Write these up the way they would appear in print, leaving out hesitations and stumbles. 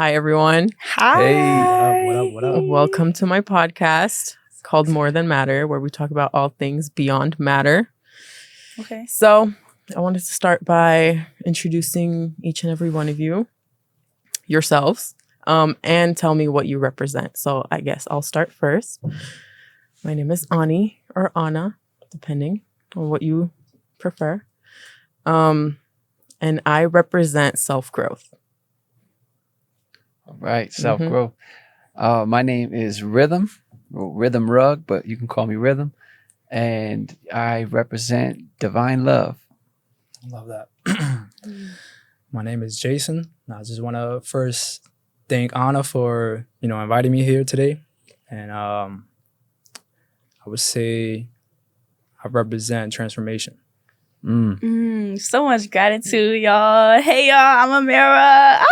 Hi, everyone. Hi. Hey, what up? Welcome to my podcast called More Than Matter, where we talk about all things beyond matter. Okay. So I wanted to start by introducing each and every one of you, yourselves, and tell me what you represent. So I guess I'll start first. My name is Ani or Anna, depending on what you prefer. And I represent self-growth. All right, self-growth. My name is Rhythm, or Rhythm Rug, but you can call me Rhythm. And I represent divine love. Love that. My name is Jason. I just want to first thank Anna for, inviting me here today. And I would say I represent transformation. So much gratitude, y'all. Hey, y'all. I'm Ameerah.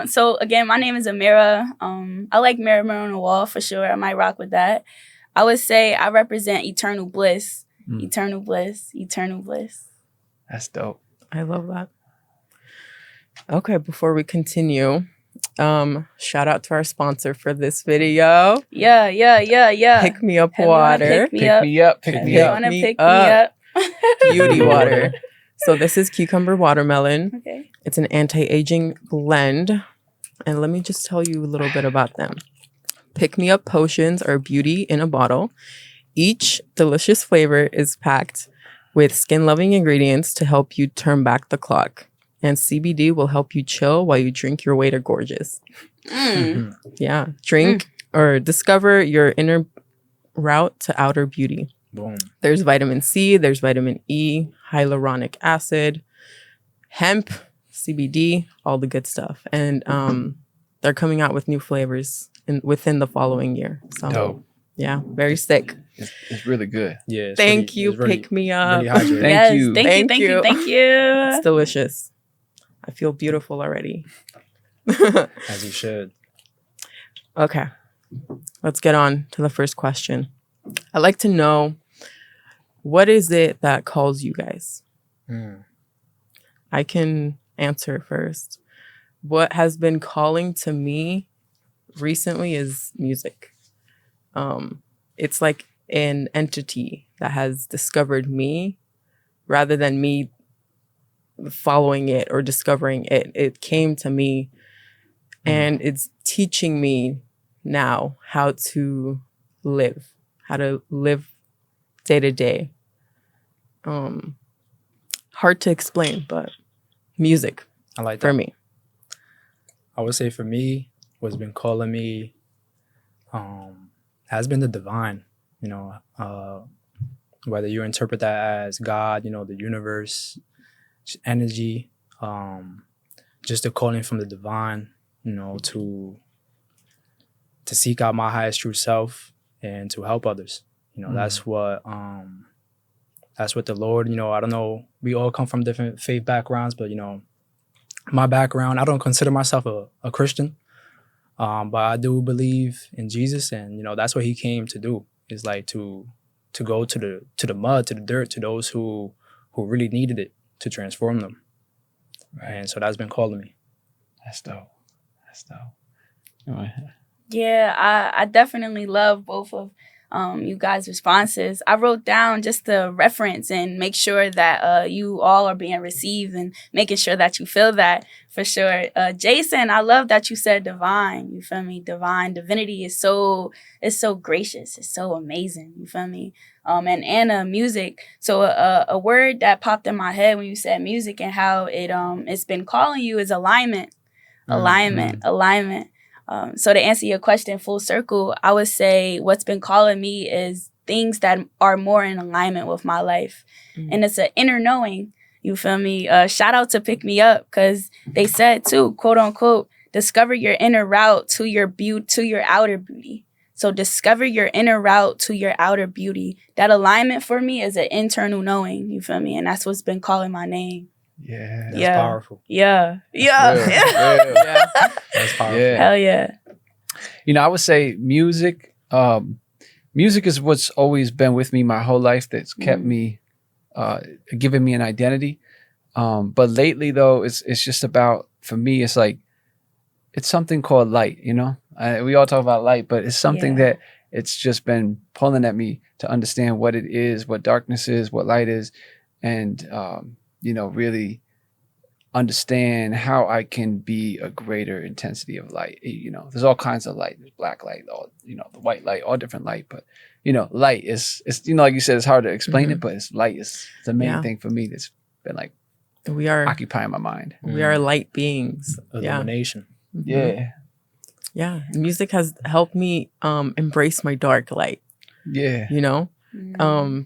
So again, my name is Ameerah. I like Mirror on the Wall for sure. I might rock with that. I would say I represent eternal bliss. Eternal bliss. Eternal bliss. That's dope. I love that. Okay, before we continue, shout out to our sponsor for this video. Yeah. Pick Me Up Everyone Water. pick me up. Pick me up. Everyone pick me up. Beauty water. So this is cucumber watermelon. Okay. It's an anti-aging blend. And let me just tell you a little bit about them. Pick Me Up potions are beauty in a bottle. Each delicious flavor is packed with skin-loving ingredients to help you turn back the clock. And CBD will help you chill while you drink your way to gorgeous. Yeah. Drink or discover your inner route to outer beauty. Boom. There's vitamin C, there's vitamin E, hyaluronic acid, hemp, CBD, all the good stuff. And they're coming out with new flavors within the following year. So, Dope. yeah, very sick. It's really good. Yeah. Thank you, Pick Me Up. Really hydrating. Thank you. Thank you. It's delicious. I feel beautiful already. As you should. Okay, let's get on to the first question. I'd like to know, what is it that calls you guys? I can answer first. What has been calling to me recently is music. It's like an entity that has discovered me rather than me following it or discovering it. It came to me and it's teaching me now how to live day to day. Hard to explain, but music I like that. for me. I would say for me, what's been calling me has been the divine, whether you interpret that as God, the universe, energy, just the calling from the divine, to seek out my highest true self and to help others. That's what the Lord, I don't know, we all come from different faith backgrounds, but my background, I don't consider myself a Christian, but I do believe in Jesus, and that's what he came to do, is like to go to the mud, to the dirt, to those who really needed it to transform them. Right. And so that's been calling me. That's dope. Yeah, I definitely love both of you guys' responses. I wrote down just the reference and make sure that you all are being received and making sure that you feel that for sure. Jason, I love that you said divine. You feel me? Divine, divinity is so gracious. It's so amazing. You feel me? And Anna, music. So a word that popped in my head when you said music and how it's been calling you is alignment. Alignment. So to answer your question full circle, I would say what's been calling me is things that are more in alignment with my life. And it's an inner knowing, you feel me? Shout out to Pick Me Up, because they said too, quote unquote, discover your inner route to your outer beauty. So discover your inner route to your outer beauty. That alignment for me is an internal knowing, you feel me? And that's what's been calling my name. Yeah. That's powerful. Yeah. That's powerful. Yeah. Hell yeah. I would say music. Music is what's always been with me my whole life. That's kept me, given me an identity. But lately, though, it's just about for me, it's like, it's something called light, you know? We all talk about light, but it's something that it's just been pulling at me to understand what it is, what darkness is, what light is, and, you know, really understand how I can be a greater intensity of light. You know, there's all kinds of light. There's black light, all, you know, the white light, all different light. But, you know, light is, you know, like you said, it's hard to explain it, but it's light is the main thing for me that's been like we are occupying my mind. We are light beings. Illumination. Yeah. Music has helped me embrace my dark light. Yeah. You know?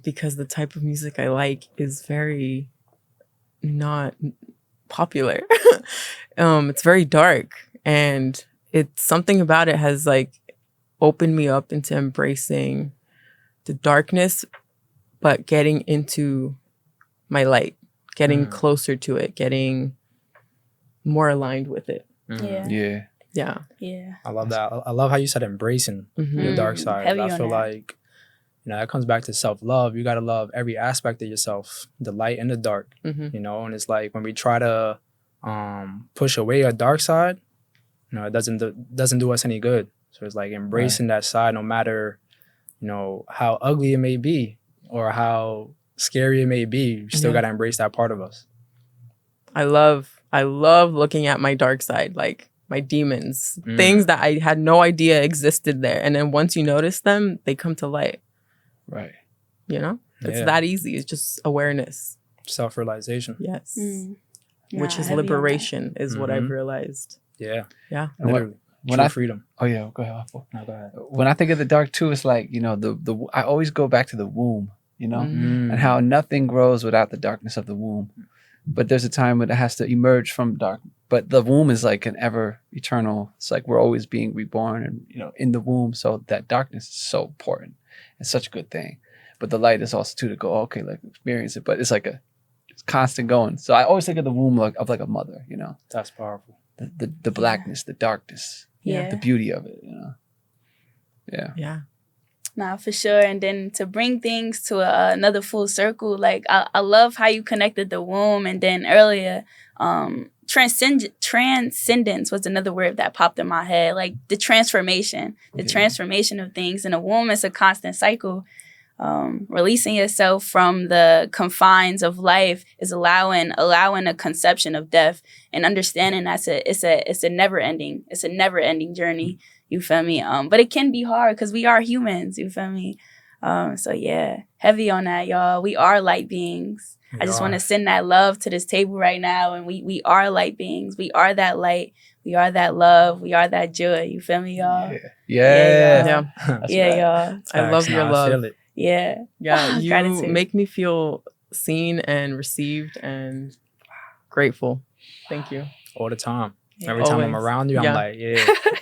Because the type of music I like is very not popular. It's very dark, and it's something about it has like opened me up into embracing the darkness, but getting into my light, getting closer to it, getting more aligned with it. Yeah. I love that. I love how you said embracing your dark side. Heavy I on feel that. like, you know, that comes back to self-love. You got to love every aspect of yourself, the light and the dark, you know, and it's like when we try to push away a dark side, you know, it doesn't do us any good. So it's like embracing that side, no matter, you know, how ugly it may be or how scary it may be, you still got to embrace that part of us. I love looking at my dark side, like my demons, things that I had no idea existed there. And then once you notice them, they come to light. Right. You know? It's that easy. It's just awareness. Self-realization. Yes. Nah, which is heavy on that. liberation, is what I've realized. Yeah. Yeah. Literally. When freedom. Oh yeah, go ahead. No, go ahead. When I think of the dark too, it's like, you know, the I always go back to the womb, you know, and how nothing grows without the darkness of the womb. But there's a time when it has to emerge from dark. But the womb is like an ever eternal. It's like we're always being reborn, and you know, in the womb. So that darkness is so important. It's such a good thing. But the light is also too to go, okay, like experience it. But it's like it's constant going. So I always think of the womb of like a mother, you know. That's powerful. The blackness, the darkness, the beauty of it, you know. Yeah. Nah, for sure. And then to bring things to another full circle, like I love how you connected the womb, and then earlier, transcendence was another word that popped in my head. Like the transformation of things. In a womb, it's a constant cycle. Releasing yourself from the confines of life is allowing a conception of death, and understanding it's a never ending journey. You feel me? But it can be hard because we are humans. You feel me? So yeah, heavy on that, y'all. We are light beings. I just want to send that love to this table right now, and we are light beings. We are that light. We are that love. We are that joy. You feel me, y'all? Yeah. Y'all. I love your love. I feel it. Yeah. You Gratitude. make me feel seen and received and grateful. Thank you. All the time. Yeah. Every time I'm Always. around you, I'm like,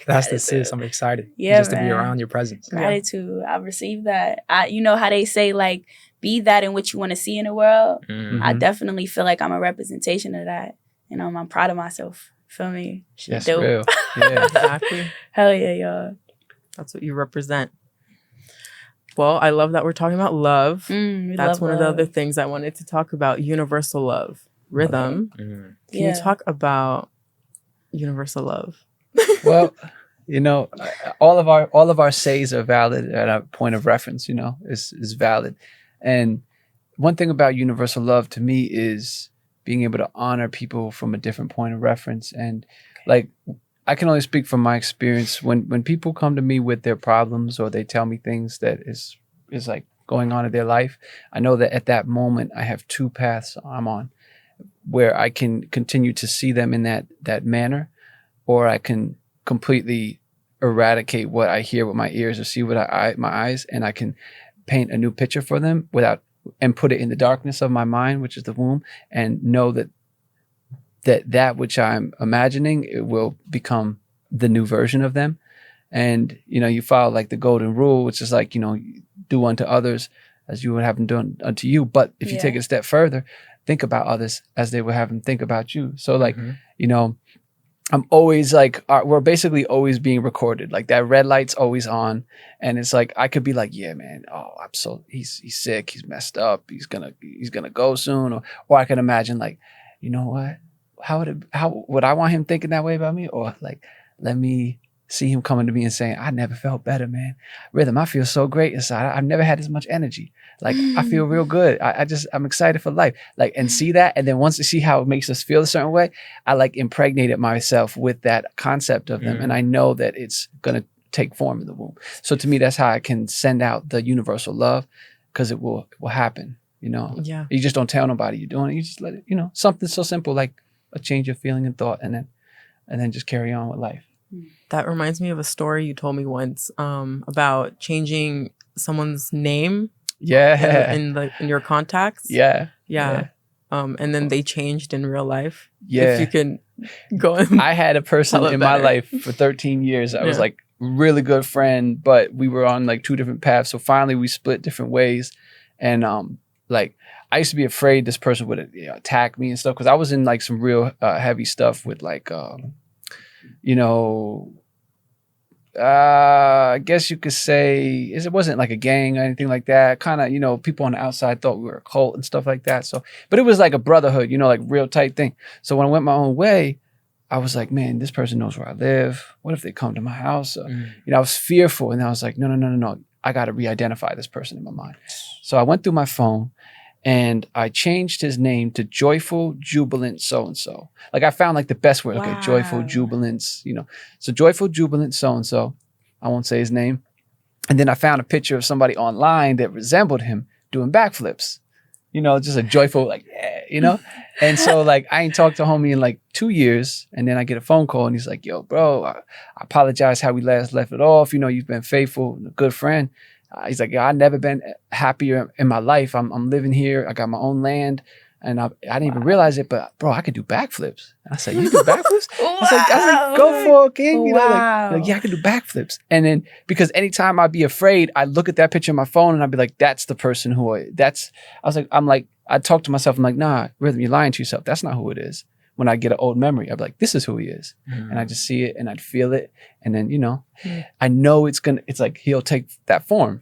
that's the sis. I'm excited. Yeah, just to be man. around your presence. Gratitude. I received that. You know how they say, like, be that in what you want to see in the world? I definitely feel like I'm a representation of that. You know, I'm proud of myself. Feel me? Shit That's dope. real. Yeah. Exactly. Hell yeah, y'all. That's what you represent. Well, I love that we're talking about love. That's one of the other things I wanted to talk about. Universal love. Rhythm. Can you talk about universal love? Well, you know, all of our says are valid at a point of reference, you know, is valid. And one thing about universal love to me is being able to honor people from a different point of reference. And like, I can only speak from my experience. When people come to me with their problems, or they tell me things that is like going on in their life, I know that at that moment I have two paths I'm on, where I can continue to see them in that manner, or I can completely eradicate what I hear with my ears or see with my eyes, and I can paint a new picture for them and put it in the darkness of my mind, which is the womb, and know that which I'm imagining, it will become the new version of them. And, you know, you follow like the golden rule, which is like, you know, do unto others as you would have them done unto you. But if you take it a step further, think about others as they would have them think about you. So like, you know, I'm always like, we're basically always being recorded. Like that red light's always on. And it's like, I could be like, yeah, man, he's sick. He's messed up. He's gonna go soon. Or I can imagine like, you know what? how would I want him thinking that way about me? Or like, let me see him coming to me and saying, I never felt better, man. Rhythm, I feel so great inside. I've never had as much energy. Like, I feel real good. I'm excited for life. Like, and see that. And then once I see how it makes us feel a certain way, I like impregnated myself with that concept of them. And I know that it's going to take form in the womb. So to me, that's how I can send out the universal love, because it will happen. You know, you just don't tell nobody you're doing it. You just let it, you know, something so simple like a change of feeling and thought, and then just carry on with life. That reminds me of a story you told me once about changing someone's name. Yeah. In your contacts. Yeah. And then they changed in real life. Yeah. If you can go and I had a person in my life for 13 years. I was like really good friend, but we were on like two different paths. So finally we split different ways. And like I used to be afraid this person would attack me and stuff, because I was in like some real heavy stuff with like you know, I guess you could say it wasn't like a gang or anything like that. Kind of, you know, people on the outside thought we were a cult and stuff like that. So, but it was like a brotherhood, you know, like real tight thing. So when I went my own way, I was like, man, this person knows where I live. What if they come to my house? You know, I was fearful, and I was like, no. I got to re-identify this person in my mind. So I went through my phone and I changed his name to Joyful Jubilant so-and-so. Like I found like the best word. Okay, Joyful Jubilance, you know. So Joyful Jubilant so-and-so. I won't say his name. And then I found a picture of somebody online that resembled him doing backflips. You know, just a joyful, like, yeah, you know? And so like I ain't talked to homie in like 2 years. And then I get a phone call and he's like, yo, bro, I apologize how we last left it off. You know, you've been faithful, a good friend. He's like, I've never been happier in my life. I'm living here. I got my own land. And I didn't even realize it, but bro, I could do backflips. And I said, you do backflips? I was like, go for it, King. You know, like, yeah, I can do backflips. And then because anytime I'd be afraid, I'd look at that picture on my phone and I'd be like, that's the person I'd talk to myself. I'm like, nah, Rhythm, you're lying to yourself. That's not who it is. When I get an old memory, I'd be like, this is who he is. And I just see it and I'd feel it. And then, you know, I know it's like he'll take that form.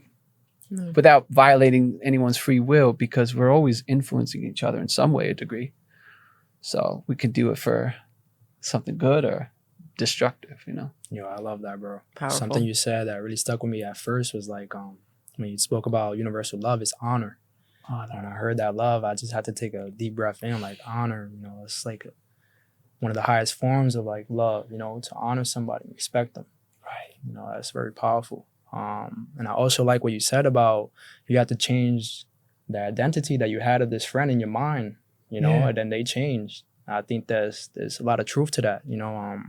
Without violating anyone's free will, because we're always influencing each other in some way or degree. So we can do it for something good or destructive, you know? Yo, I love that, bro. Powerful. Something you said that really stuck with me at first was like, when you spoke about universal love, it's honor. When I heard that love, I just had to take a deep breath in, like honor, you know, it's like one of the highest forms of like love, you know, to honor somebody, respect them. Right. You know, that's very powerful. And I also like what you said about you have to change the identity that you had of this friend in your mind, you know, and then they changed. I think there's a lot of truth to that, you know.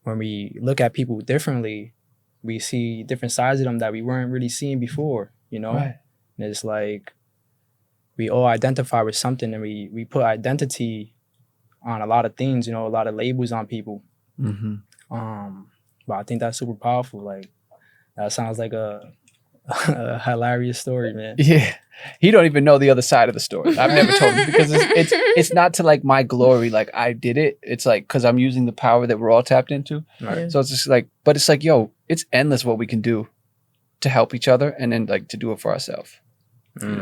When we look at people differently, we see different sides of them that we weren't really seeing before, you know. Right. And it's like we all identify with something, and we put identity on a lot of things, you know, a lot of labels on people. But I think that's super powerful. Like, that sounds like a hilarious story, man. Yeah. He don't even know the other side of the story. I've never told him, because it's not to like my glory, like I did it. It's like, because I'm using the power that we're all tapped into. Right. So it's just like, but it's like, yo, it's endless what we can do to help each other, and then like to do it for ourselves.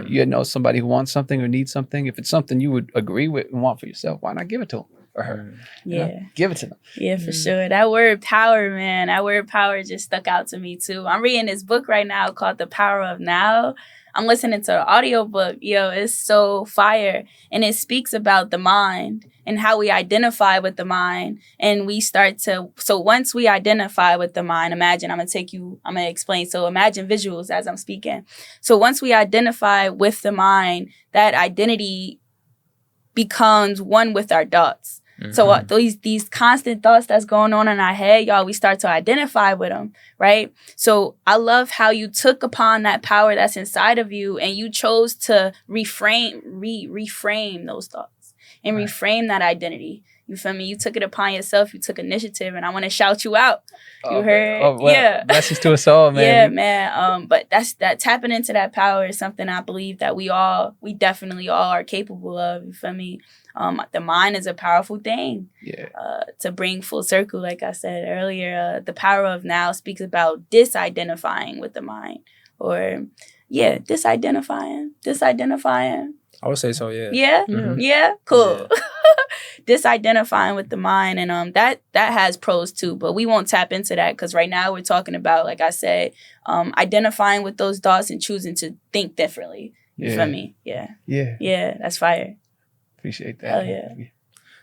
You know somebody who wants something or needs something. If it's something you would agree with and want for yourself, why not give it to them or her? You know, give it to them. Yeah, for sure. That word power, man. That word power just stuck out to me too. I'm reading this book right now called The Power of Now. I'm listening to the audiobook. Yo, it's so fire. And it speaks about the mind and how we identify with the mind. And we start to, so once we identify with the mind, imagine, I'm going to explain. So imagine visuals as I'm speaking. So once we identify with the mind, that identity becomes one with our thoughts. So these constant thoughts that's going on in our head, y'all, we start to identify with them, right? So I love how you took upon that power that's inside of you, and you chose to reframe those thoughts and reframe that identity. You feel me? You took it upon yourself. You took initiative, and I want to shout you out. You heard? Well, yeah. Blessings to us all, man. Yeah, man. But that tapping into that power is something I believe that we definitely all are capable of. You feel me? The mind is a powerful thing. Yeah. To bring full circle, like I said earlier, the power of now speaks about disidentifying with the mind, or disidentifying. I would say so. Yeah. Yeah, Yeah. yeah, cool. Disidentifying with the mind, and that has pros too, but we won't tap into that because right now we're talking about, like I said, identifying with those thoughts and choosing to think differently. You feel me? Yeah, that's fire. Appreciate that. Hell yeah.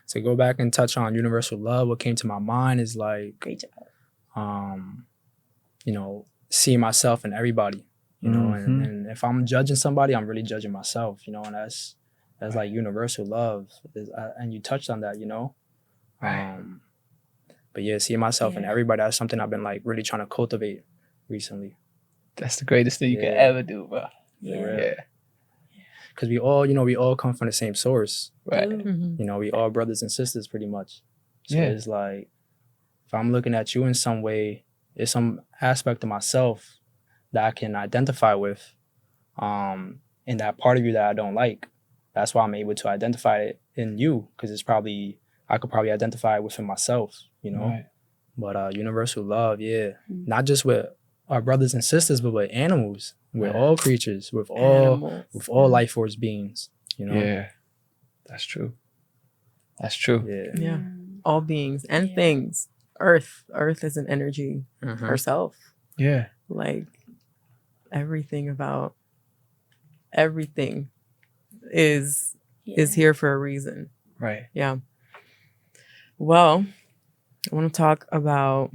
To go back and touch on universal love, what came to my mind is like, Great job. you know, seeing myself in everybody, you know, and if I'm judging somebody, I'm really judging myself, you know, and that's like universal love. And you touched on that, you know. But yeah, seeing myself in everybody, that's something I've been like really trying to cultivate recently. That's the greatest thing you can ever do, bro. Yeah. Because we all come from the same source. Right. Mhm. You know, we all brothers and sisters pretty much. So it's like, if I'm looking at you in some way, there's some aspect of myself that I can identify with, and that part of you that I don't like. That's why I'm able to identify it in you, because I could probably identify it within myself, you know. Right. But universal love, not just with our brothers and sisters, but with animals, with all creatures, with all life force beings, you know. Yeah, that's true. That's true. Yeah. All beings and things. Earth is an energy herself. Yeah. Like everything about everything is here for a reason. Right. Yeah. Well, I want to talk about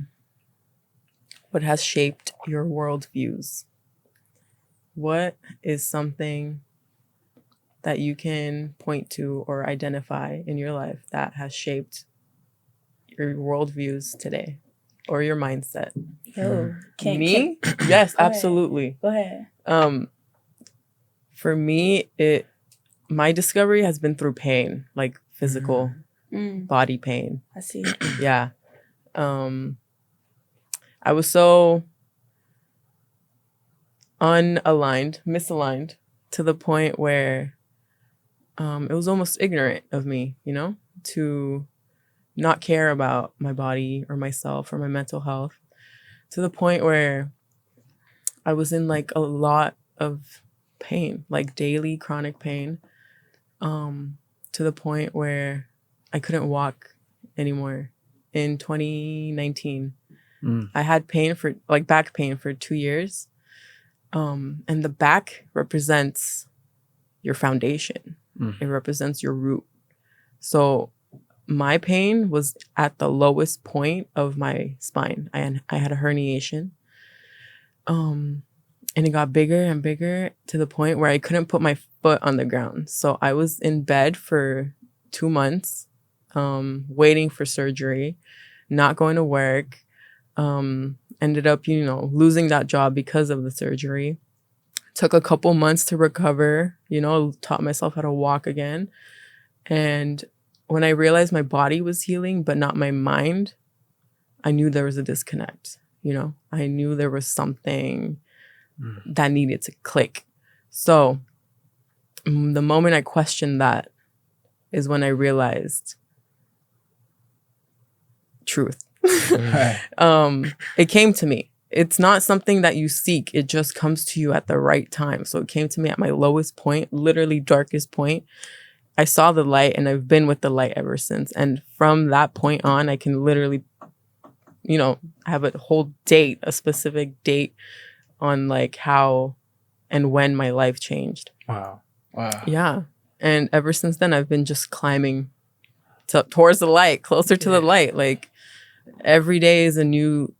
what has shaped your worldviews. What is something that you can point to or identify in your life that has shaped your worldviews today or your mindset? Me? Yes, absolutely. Go ahead. For me, my discovery has been through pain, like physical body pain. I see. Yeah. I was so misaligned to the point where it was almost ignorant of me, you know, to not care about my body or myself or my mental health, to the point where I was in like a lot of pain, like daily chronic pain, to the point where I couldn't walk anymore. In 2019, I had back pain for 2 years. And the back represents your foundation. It represents your root. So my pain was at the lowest point of my spine. I had a herniation. And it got bigger and bigger to the point where I couldn't put my foot on the ground. So I was in bed for 2 months, waiting for surgery, not going to work. Ended up, losing that job because of the surgery. Took a couple months to recover, taught myself how to walk again. And when I realized my body was healing, but not my mind, I knew there was a disconnect. I knew there was something that needed to click. So the moment I questioned that is when I realized truth. It came to me. It's not something that you seek. It just comes to you at the right time. So it came to me at my lowest point, literally darkest point. I saw the light and I've been with the light ever since. And from that point on, I can literally, have a whole date, a specific date on like how and when my life changed. Wow. Yeah. And ever since then, I've been just climbing towards the light, closer to the light. Like every day is a new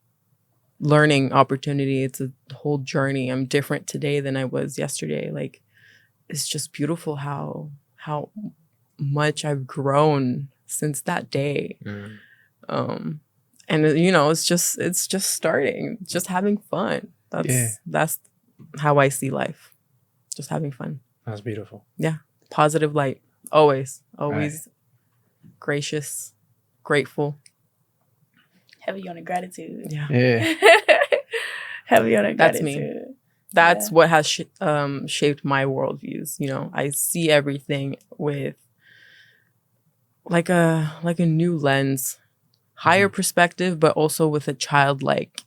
learning opportunity. It's a whole journey. I'm different today than I was yesterday. Like it's just beautiful how much I've grown since that day. And it's just starting, just having fun. That's how I see life. Just having fun. That's beautiful. Yeah. Positive light. Always gracious, grateful. Heavy on the gratitude. Yeah. Heavy on the gratitude. That's me. That's what has shaped my worldviews. I see everything with like a new lens, higher perspective, but also with a childlike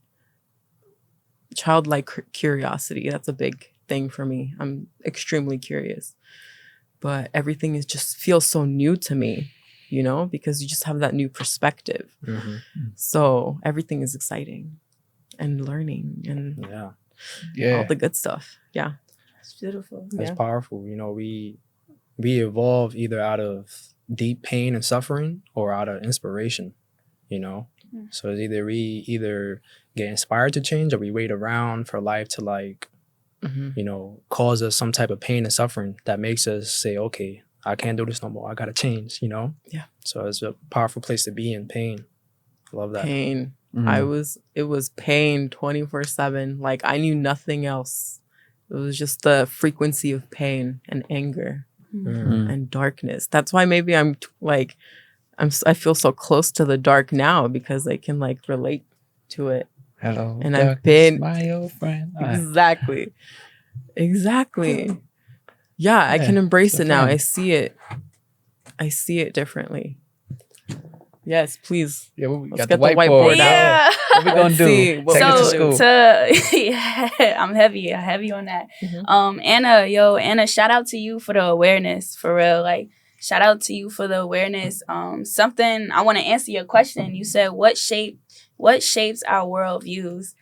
curiosity. That's a big thing for me. I'm extremely curious. But everything is just feels so new to me, you know, because you just have that new perspective. Mm-hmm. So everything is exciting and learning and all the good stuff. Yeah. It's beautiful. That's powerful. You know, we evolve either out of deep pain and suffering or out of inspiration, you know? So it's either we get inspired to change or we wait around for life to like, you know, cause us some type of pain and suffering that makes us say, okay, I can't do this no more. I got to change, you know? Yeah. So it's a powerful place to be in pain. Love that. Pain. It was pain 24/7. Like I knew nothing else. It was just the frequency of pain and anger and darkness. That's why maybe I feel so close to the dark now because I can like relate to it. Hello, and darkness, I've been my old friend. Exactly. Yeah, I can embrace it now. friend. I see it differently. Yes, please. Yeah, we Let's got get the whiteboard out. Yeah. What we gonna do? see what Take it to So school. I'm heavy on that. Anna, shout out to you for the awareness, for real. Like, shout out to you for the awareness. Something I want to answer your question. You said what shapes our worldviews.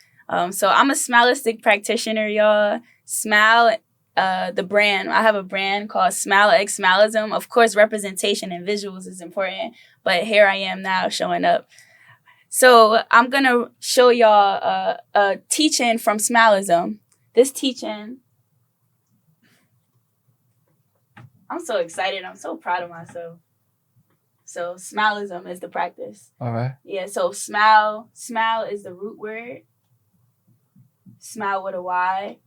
So I'm a Smylistic practitioner, y'all. Smile, the brand. I have a brand called Smile X Smilism. Of course, representation and visuals is important, but here I am now showing up. So I'm going to show y'all a teaching from Smilism. This teaching, I'm so excited. I'm so proud of myself. So Smilism is the practice. All right. Yeah, so smile is the root word. Smile with a Y.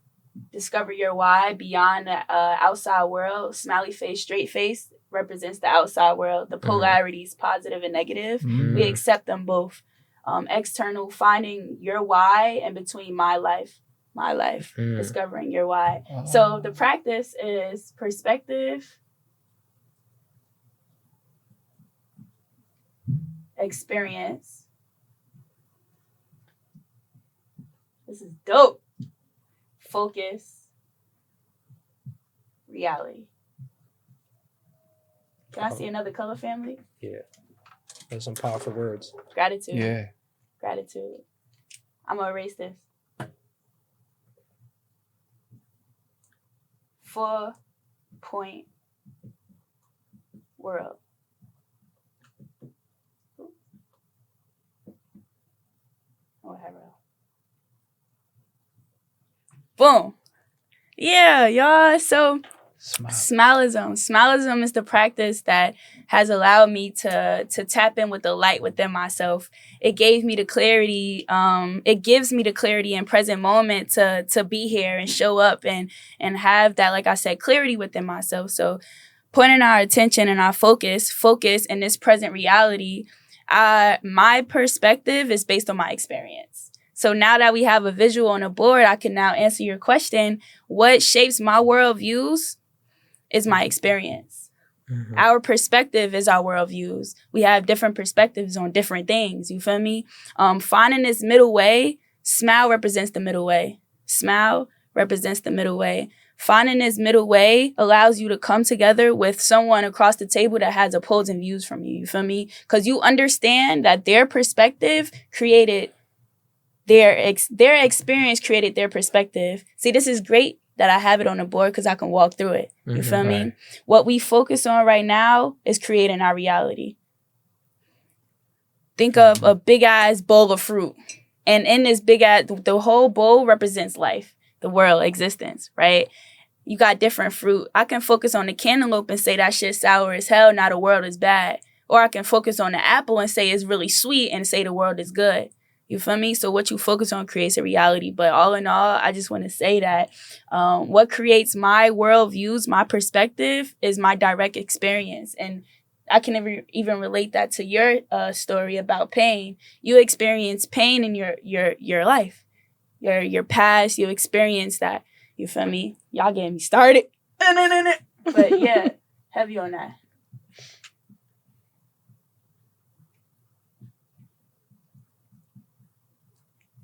Discover your why beyond the outside world. Smiley face, straight face represents the outside world. The polarities, positive and negative. We accept them both. External, finding your why, and between my life, discovering your why. So the practice is perspective, experience. This is dope. Focus, reality. Can I see another color, family? Yeah. Those some powerful words. Gratitude. Yeah. Gratitude. I'm going to erase this. 4-point world. Whatever. Boom. Yeah, y'all. So Smilism is the practice that has allowed me to tap in with the light within myself. It gave me the clarity. It gives me the clarity in present moment to be here and show up and have that, like I said, clarity within myself. So pointing our attention and our focus in this present reality, my perspective is based on my experience. So now that we have a visual on a board, I can now answer your question. What shapes my worldviews is my experience. Our perspective is our worldviews. We have different perspectives on different things. You feel me? Finding this middle way, smile represents the middle way. Smile represents the middle way. Finding this middle way allows you to come together with someone across the table that has opposing views from you. You feel me? Because you understand that their perspective created their experience created their perspective. See, this is great that I have it on the board because I can walk through it. You feel me? What we focus on right now is creating our reality. Think of a big ass bowl of fruit. And in this big ass, the whole bowl represents life, the world, existence, right? You got different fruit. I can focus on the cantaloupe and say that shit's sour as hell, now the world is bad. Or I can focus on the apple and say it's really sweet and say the world is good. You feel me? So what you focus on creates a reality. But all in all, I just want to say that what creates my worldviews, my perspective, is my direct experience. And I can even relate that to your story about pain. You experience pain in your life, your past. You experience that. You feel me? Y'all getting me started. But yeah, heavy on that.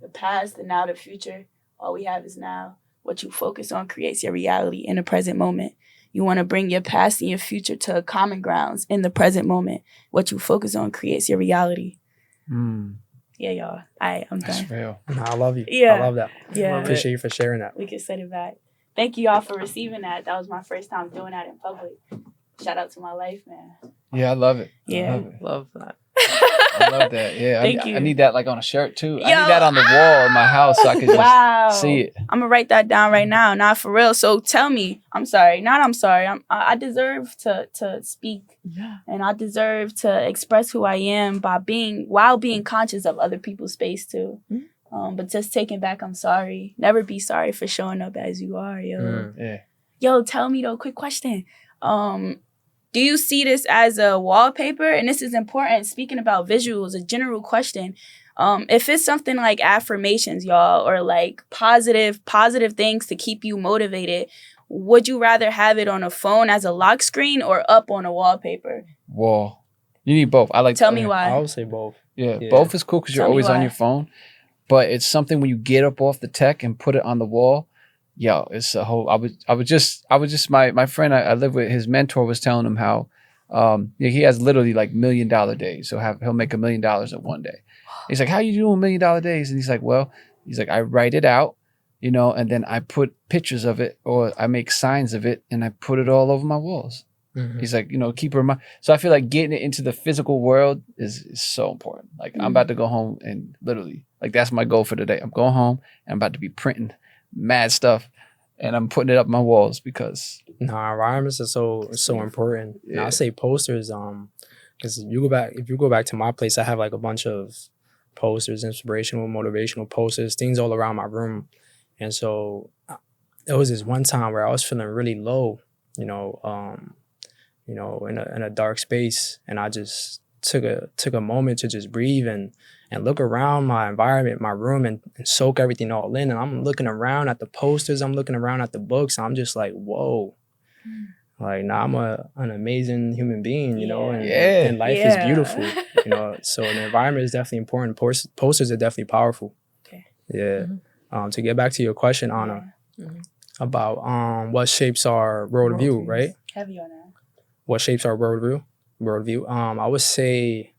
The past, the now, the future. All we have is now. What you focus on creates your reality in the present moment. You want to bring your past and your future to common grounds in the present moment. What you focus on creates your reality. Yeah, y'all. I'm That's done. real. No, I love you. Yeah. I love that. Yeah. Appreciate you for sharing that. We can send it back. Thank you all for receiving that. That was my first time doing that in public. Shout out to my life, man. Yeah, I love it. Yeah. I love it. Love that. I love that. Yeah, Thank you. I need that like on a shirt too. I Yo, need that on the wall in my house so I can just wow. see it. I'm gonna write that down right now. Not for real. So tell me. I'm sorry. I deserve to speak, and I deserve to express who I am while being conscious of other people's space too. But just taking back, I'm sorry. Never be sorry for showing up as you are, yo. Yeah. Yo, tell me though. Quick question. Do you see this as a wallpaper? And this is important. Speaking about visuals, a general question. If it's something like affirmations, y'all, or like positive things to keep you motivated, would you rather have it on a phone as a lock screen or up on a wallpaper? Wall. You need both. I like. Tell me why. I would say both. Yeah, both is cool because you're Tell me always on why. your phone. But it's something when you get up off the tech and put it on the wall. Yo, it's a whole. I would just. My friend I live with. His mentor was telling him how, he has literally like $1 million days. So he'll make $1 million in one day. He's like, how you doing $1 million days? And he's like, I write it out, and then I put pictures of it or I make signs of it and I put it all over my walls. Mm-hmm. He's like, keep her in mind. So I feel like getting it into the physical world is so important. Like I'm about to go home and literally, like that's my goal for today. I'm going home and I'm about to be printing mad stuff and I'm putting it up my walls because Environments are so important. Yeah. And I say posters, because if you go back to my place, I have like a bunch of posters, inspirational, motivational posters, things all around my room. And so there was this one time where I was feeling really low, in a dark space, and I just took a moment to just breathe and look around my environment, my room, and soak everything all in. And I'm looking around at the posters, I'm looking around at the books, and I'm just like, whoa. Like, now I'm an amazing human being, and life is beautiful, So the environment is definitely important. Posters are definitely powerful. Okay. Yeah. To get back to your question, Anna, about what shapes our worldview, right? Heavy on that. What shapes our worldview? I would say,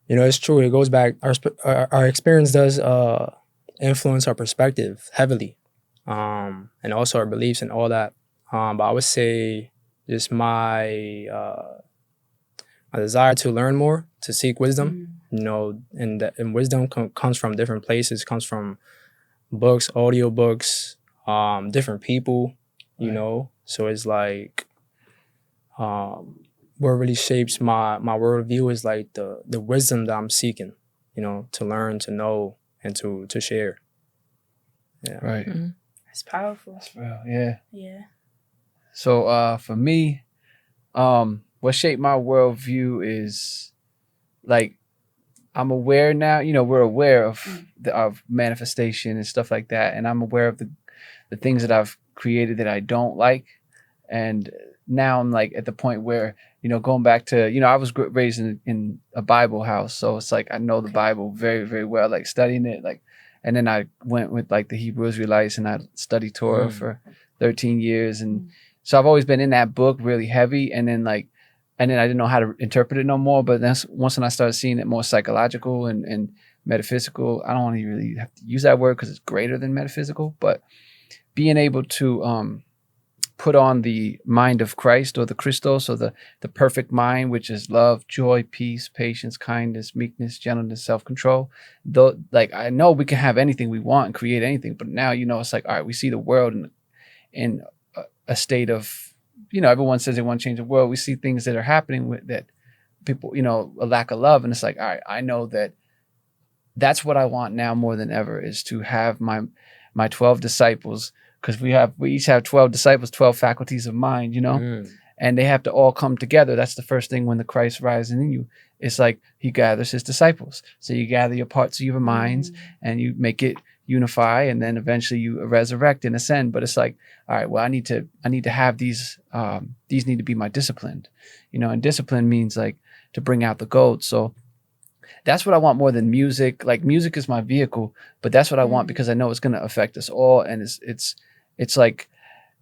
it's true. It goes back. Our experience does influence our perspective heavily, and also our beliefs and all that. But I would say just my desire to learn more, to seek wisdom, and wisdom comes from different places, comes from books, audiobooks, different people, So it's like, what really shapes my worldview is like the wisdom that I'm seeking, to learn, to know, and to share. Yeah. right. That's powerful. Well, yeah. Yeah. So for me, what shaped my worldview is like I'm aware now. We're aware of manifestation and stuff like that, and I'm aware of the things that I've created that I don't like, and now I'm like at the point where going back to I was raised in a Bible house, so it's like I know the Bible very, very well, like studying it, like, and then I went with like the Hebrew Israelites and I studied Torah for 13 years, and so I've always been in that book really heavy, and then I didn't know how to interpret it no more. But then once when I started seeing it more psychological and metaphysical, I don't want to really have to use that word because it's greater than metaphysical, but being able to put on the mind of Christ, or the Christos, or the perfect mind, which is love, joy, peace, patience, kindness, meekness, gentleness, self-control. Though, like, I know we can have anything we want and create anything, but now it's like, all right, we see the world in a state of, everyone says they want to change the world. We see things that are happening with that people, a lack of love. And it's like, all right, I know that's what I want now more than ever, is to have my 12 disciples, because we each have 12 disciples, 12 faculties of mind, and they have to all come together. That's the first thing when the Christ rises in you. It's like he gathers his disciples. So you gather your parts of your minds and you make it unify, and then eventually you resurrect and ascend. But it's like, all right, well, I need to have these need to be my discipline, and discipline means like to bring out the gold. So That's what I want more than music. Like music is my vehicle, but that's what I want because I know it's going to affect us all. And it's like,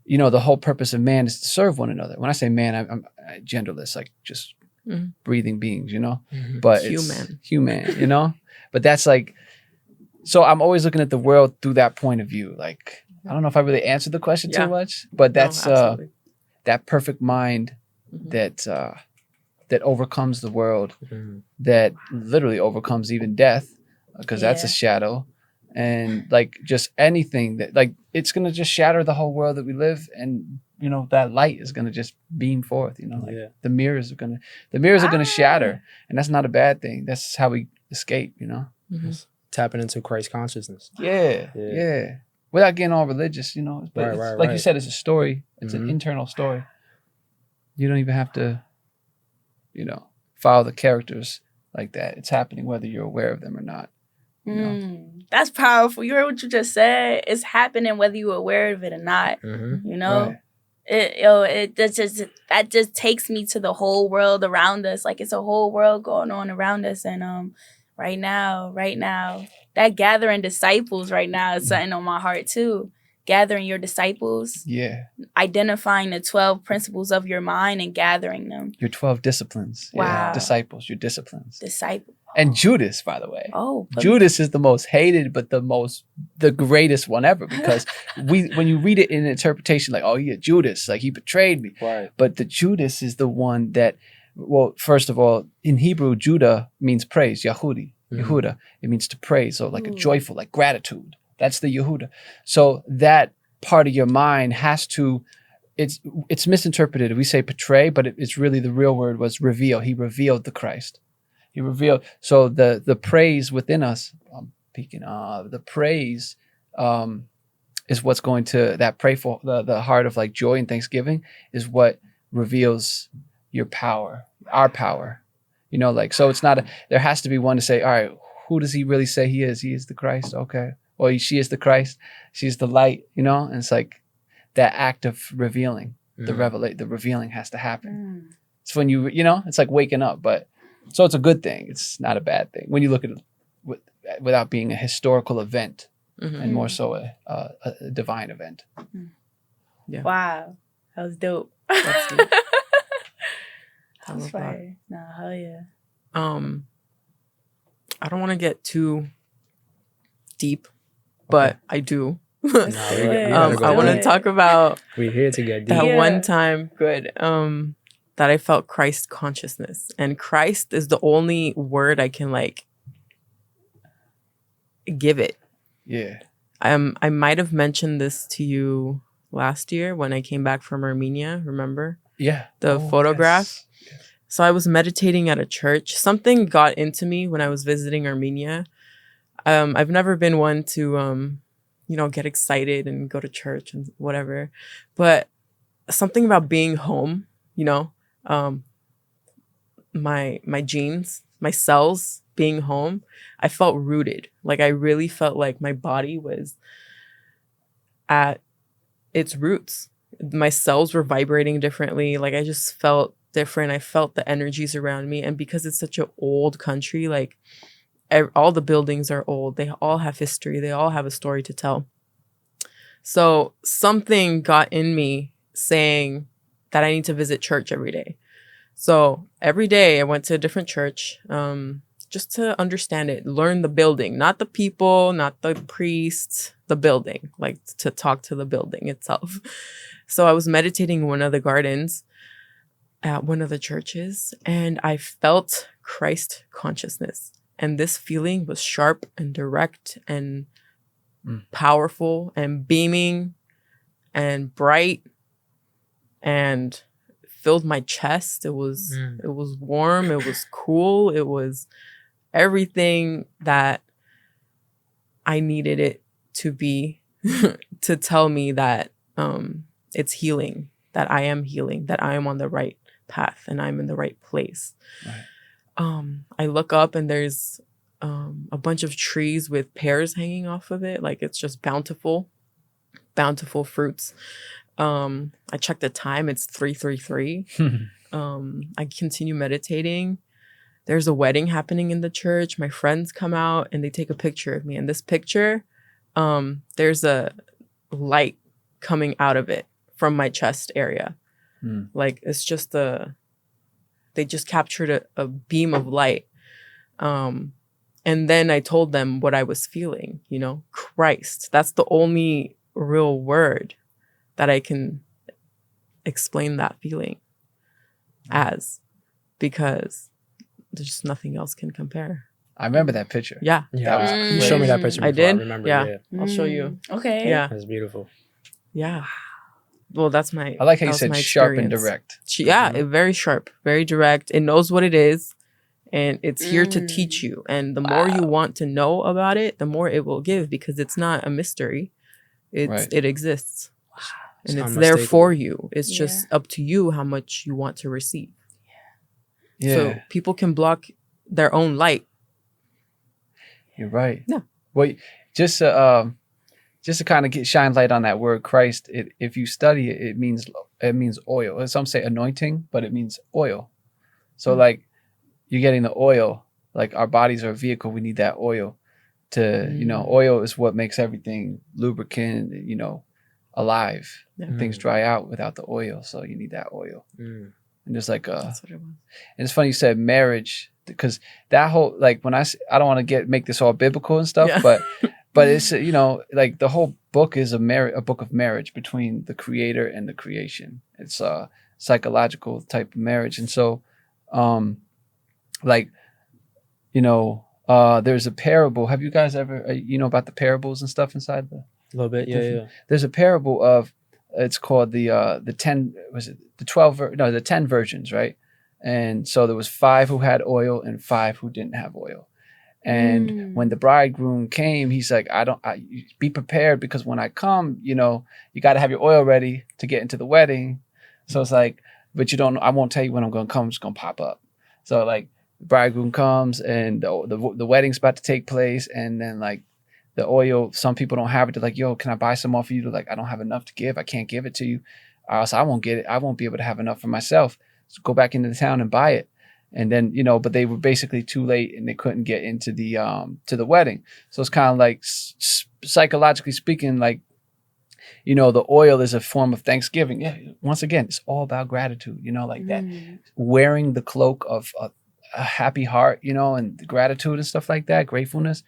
you know, the whole purpose of man is to serve one another. When I say man, I'm genderless, like just breathing beings, you know, but it's human, you know, but that's like, so I'm always looking at the world through that point of view. Like, I don't know if I really answered the question too much, but that's that perfect mind that overcomes the world, that literally overcomes even death, because that's a shadow. And like just anything that like it's gonna just shatter the whole world that we live, and you know that light is gonna just beam forth. You know, like the mirrors are gonna shatter, and that's not a bad thing. That's how we escape. You know, tapping into Christ consciousness. Yeah. Without getting all religious, you know. But like you said, it's a story. It's an internal story. You don't even have to, you know, follow the characters like that. It's happening whether you're aware of them or not. You know? That's powerful. You heard what you just said. It's happening whether you're aware of it or not. You know, that just takes me to the whole world around us. Like it's a whole world going on around us, and right now, that gathering disciples right now is something on my heart too. Gathering your disciples. Yeah. Identifying the 12 principles of your mind and gathering them. Your 12 disciplines. Wow. Yeah. Disciples, your disciplines. Disciple. And Judas, by the way. Oh. Judas is the most hated, but the greatest one ever, because when you read it in interpretation, like, oh yeah, Judas, like he betrayed me. Right. But the Judas is the one that, well, first of all, in Hebrew, Judah means praise, Yehudi. Yehuda. It means to praise, so like a joyful, like gratitude. That's the Yehuda. So that part of your mind has to, it's misinterpreted. We say portray, but it's really, the real word was reveal. He revealed the Christ. He revealed. So the praise within us, I'm peeking, the praise is what's going to, that pray for the heart of like joy and thanksgiving is what reveals your power, our power. You know, like, so it's not, there has to be one to say, all right, who does he really say he is? He is the Christ. Okay. Or she is the Christ. She's the light, you know? And it's like that act of revealing, the revealing has to happen. It's when you know, it's like waking up, but so it's a good thing. It's not a bad thing when you look at it without being a historical event and more so a divine event. Yeah. Wow. That was dope. That's dope. That's fire. No, hell yeah. I don't want to get too deep, but I do. I want to talk about. We're here to get deep. That one time, that I felt Christ consciousness, and Christ is the only word I can like give it. Yeah. I might have mentioned this to you last year when I came back from Armenia. Remember? Yeah. The photograph. Yes. So I was meditating at a church. Something got into me when I was visiting Armenia. I've never been one to, get excited and go to church and whatever. But something about being home, my genes, my cells being home, I felt rooted. Like I really felt like my body was at its roots. My cells were vibrating differently. Like I just felt different. I felt the energies around me. And because it's such an old country, like all the buildings are old. They all have history. They all have a story to tell. So something got in me saying that I need to visit church every day. So every day I went to a different church, just to understand it, learn the building, not the people, not the priests, the building, like to talk to the building itself. So I was meditating in one of the gardens at one of the churches, and I felt Christ consciousness. And this feeling was sharp and direct and powerful and beaming and bright and filled my chest. It was warm. It was cool. It was everything that I needed it to be to tell me that it's healing, that I am healing, that I am on the right path and I'm in the right place. Right. I look up and there's a bunch of trees with pears hanging off of it. Like it's just bountiful fruits. I checked the time. It's 3:33. I continue meditating. there's a wedding happening in the church. My friends come out and they take a picture of me. And this picture, there's a light coming out of it from my chest area. Like it's just they just captured a beam of light. And then I told them what I was feeling, you know, Christ. That's the only real word that I can explain that feeling as, because there's just nothing else can compare. I remember that picture. Yeah. Yeah, was you showed me that picture before. I did? remember. Yeah. I'll show you. Okay. Yeah. That's beautiful. Yeah. Well, that's my. I like how you that was said my sharp and experience. direct. Yeah, very sharp, very direct. It knows what it is, and it's here to teach you. And the more you want to know about it, the more it will give, because it's not a mystery. It exists, and it's there for you. It's just up to you how much you want to receive. Yeah. So people can block their own light. You're right. Yeah. Well, just to kind of shine light on that word Christ, if you study it, it means oil. Some say anointing, but it means oil. So like you're getting the oil, like our bodies are a vehicle. We need that oil to, you know, oil is what makes everything lubricant, you know, alive. Things dry out without the oil. So you need that oil. And there's like That's what it was. and it's funny you said marriage, because that whole, like when I don't want to make this all biblical and stuff, but it's, you know, like the whole book is a book of marriage between the creator and the creation. It's a psychological type of marriage. And so, like, you know, there's a parable. Have you guys ever, you know, about the parables and stuff inside A little bit, yeah. There's a parable of, it's called the 10 virgins, right? And so there was 5 who had oil and 5 who didn't have oil. And when the bridegroom came, he's like, be prepared, because when I come, you know, you got to have your oil ready to get into the wedding. So it's like, but I won't tell you when I'm going to come. I'm just going to pop up. So like the bridegroom comes and the wedding's about to take place. And then like the oil, some people don't have it. They're like, yo, can I buy some off of you? They're like, I don't have enough to give. I can't give it to you. So I won't get it. I won't be able to have enough for myself. So go back into the town and buy it. And then, you know, but they were basically too late and they couldn't get into the wedding. So it's kind of like psychologically speaking, like, you know, the oil is a form of thanksgiving. Yeah. Once again, it's all about gratitude, you know, like that, wearing the cloak of a happy heart, you know, and gratitude and stuff like that. Gratefulness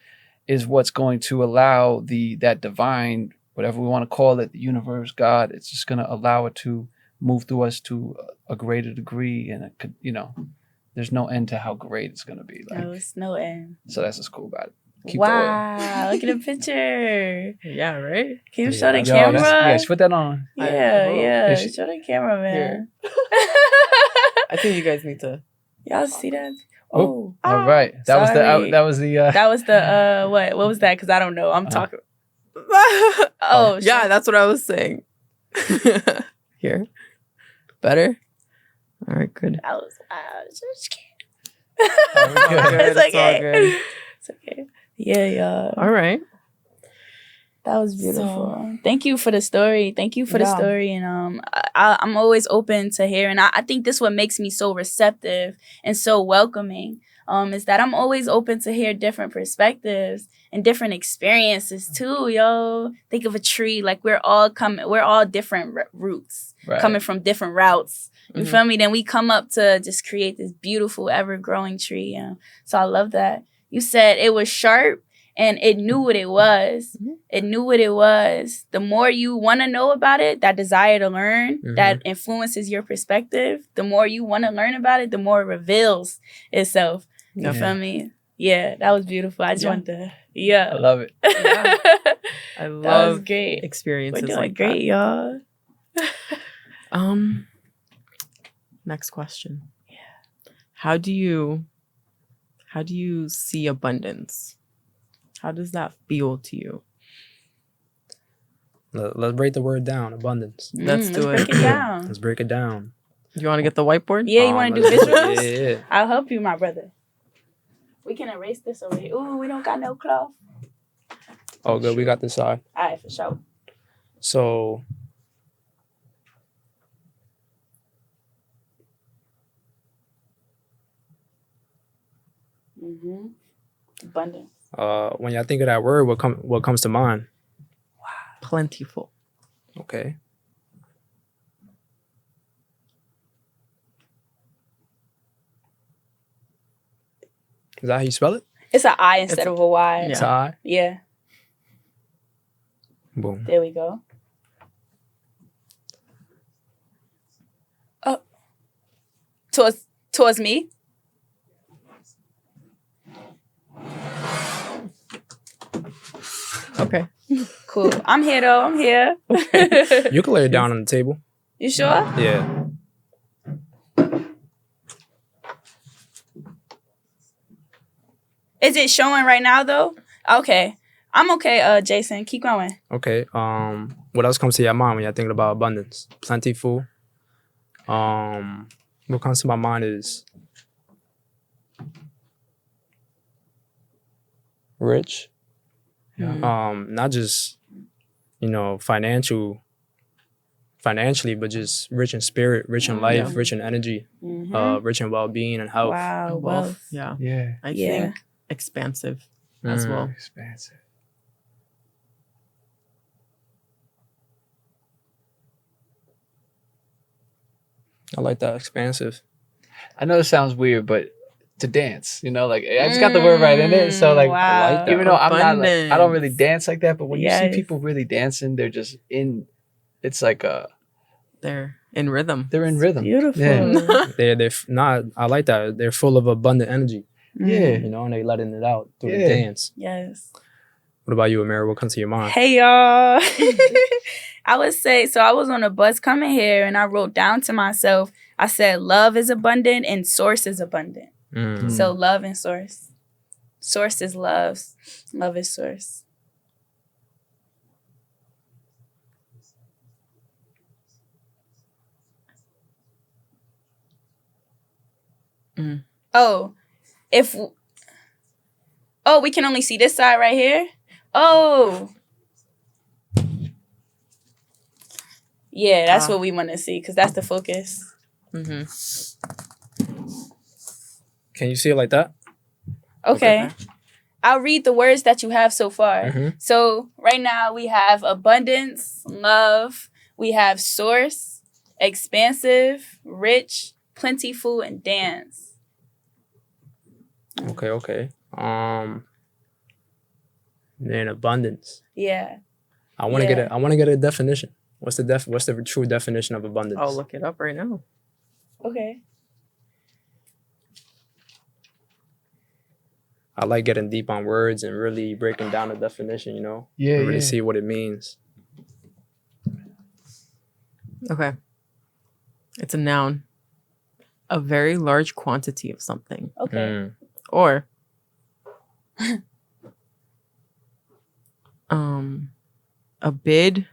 is what's going to allow that divine, whatever we want to call it, the universe, God, it's just going to allow it to move through us to a greater degree. And it could, you know, there's no end to how great it's going to be. Like, No, it's no end. So that's what's cool about it. Keep Wow, look at the picture. Yeah, right? Can you show the Yo, camera? yes, put that on. Yeah. Is she- Show the camera, man. I think you guys need to. Y'all see that? Oh, all right. That sorry. was the That was the what was that? Because I don't know. I'm talking. Yeah, that's what I was saying. Here. Better? All right, good. That was just kidding. It's It's all good. It's okay. Yeah, y'all. All right. That was beautiful. Thank you for the story. Thank you for the story. And I'm always open to hearing. I think this what makes me so receptive and so welcoming. Is that I'm always open to hear different perspectives and different experiences too, yo. Think of a tree, like we're all different roots, coming from different routes. You feel me? Then we come up to just create this beautiful, ever-growing tree. You know? So I love that. You said it was sharp and it knew what it was. It knew what it was. The more you want to know about it, that desire to learn, that influences your perspective. The more you want to learn about it, the more it reveals itself. You feel me? Yeah, that was beautiful. I just wanted to, I love it. I love that was great. experiences We're doing like great, y'all. Next question. Yeah. How do you see abundance? How does that feel to you? Let's break the word down. Abundance. Let's do break it down. Let's break it down. You want to get the whiteboard? Yeah, you want to do visuals? Yeah. I'll help you, my brother. We can erase this over here. Ooh, we don't got no cloth. Oh, good. We got this side. All right, for sure. So, Abundance. When y'all think of that word, what comes to mind? Plentiful. Okay. Is that how you spell it? It's an I instead of a Y. Yeah. It's an I? Yeah. Boom. There we go. Oh. Towards me? Okay. Cool. I'm here though. I'm here. You can lay it down on the table. You sure? Yeah. Is it showing right now though? Okay. I'm okay, Jason. Keep going. Okay. What else comes to your mind when you're thinking about abundance? Plentiful. What comes to my mind is rich. Not just, financially, but just rich in spirit, rich in life, rich in energy, rich in well-being and health. Wow. Wealth. Yeah. Yeah. I think expansive as well. Expansive. I like that, expansive. I know it sounds weird, but to dance, like I just got the word right in it. So like, Wow. I like that. even though I'm not, like, I don't really Abundance. dance like that, but when you see Yes. people really dancing, they're just in. It's like They're in rhythm. they're in rhythm. Beautiful. Yeah. They're not. I like that. They're full of abundant energy, Yeah. and they letting it out through the Yeah. dance. Yes. What about you, Ameerah? What comes to your mind? Hey y'all. I would say, so I was on a bus coming here and I wrote down to myself, I said love is abundant and source is abundant. Mm. So love and source. Source is love. Love is source. Oh, we can only see this side right here. Oh. Yeah, that's what we want to see because that's the focus. Mm-hmm. Can you see it like that? Okay. I'll read the words that you have so far. Mm-hmm. So right now we have abundance, love, we have source, expansive, rich, plentiful, and dance. Okay. Then abundance. Yeah. I want to get a definition. What's the true definition of abundance? I'll look it up right now. Okay. I like getting deep on words and really breaking down the definition, Yeah. and really see what it means. Okay. It's a noun. A very large quantity of something. Okay. Mm. Or a bid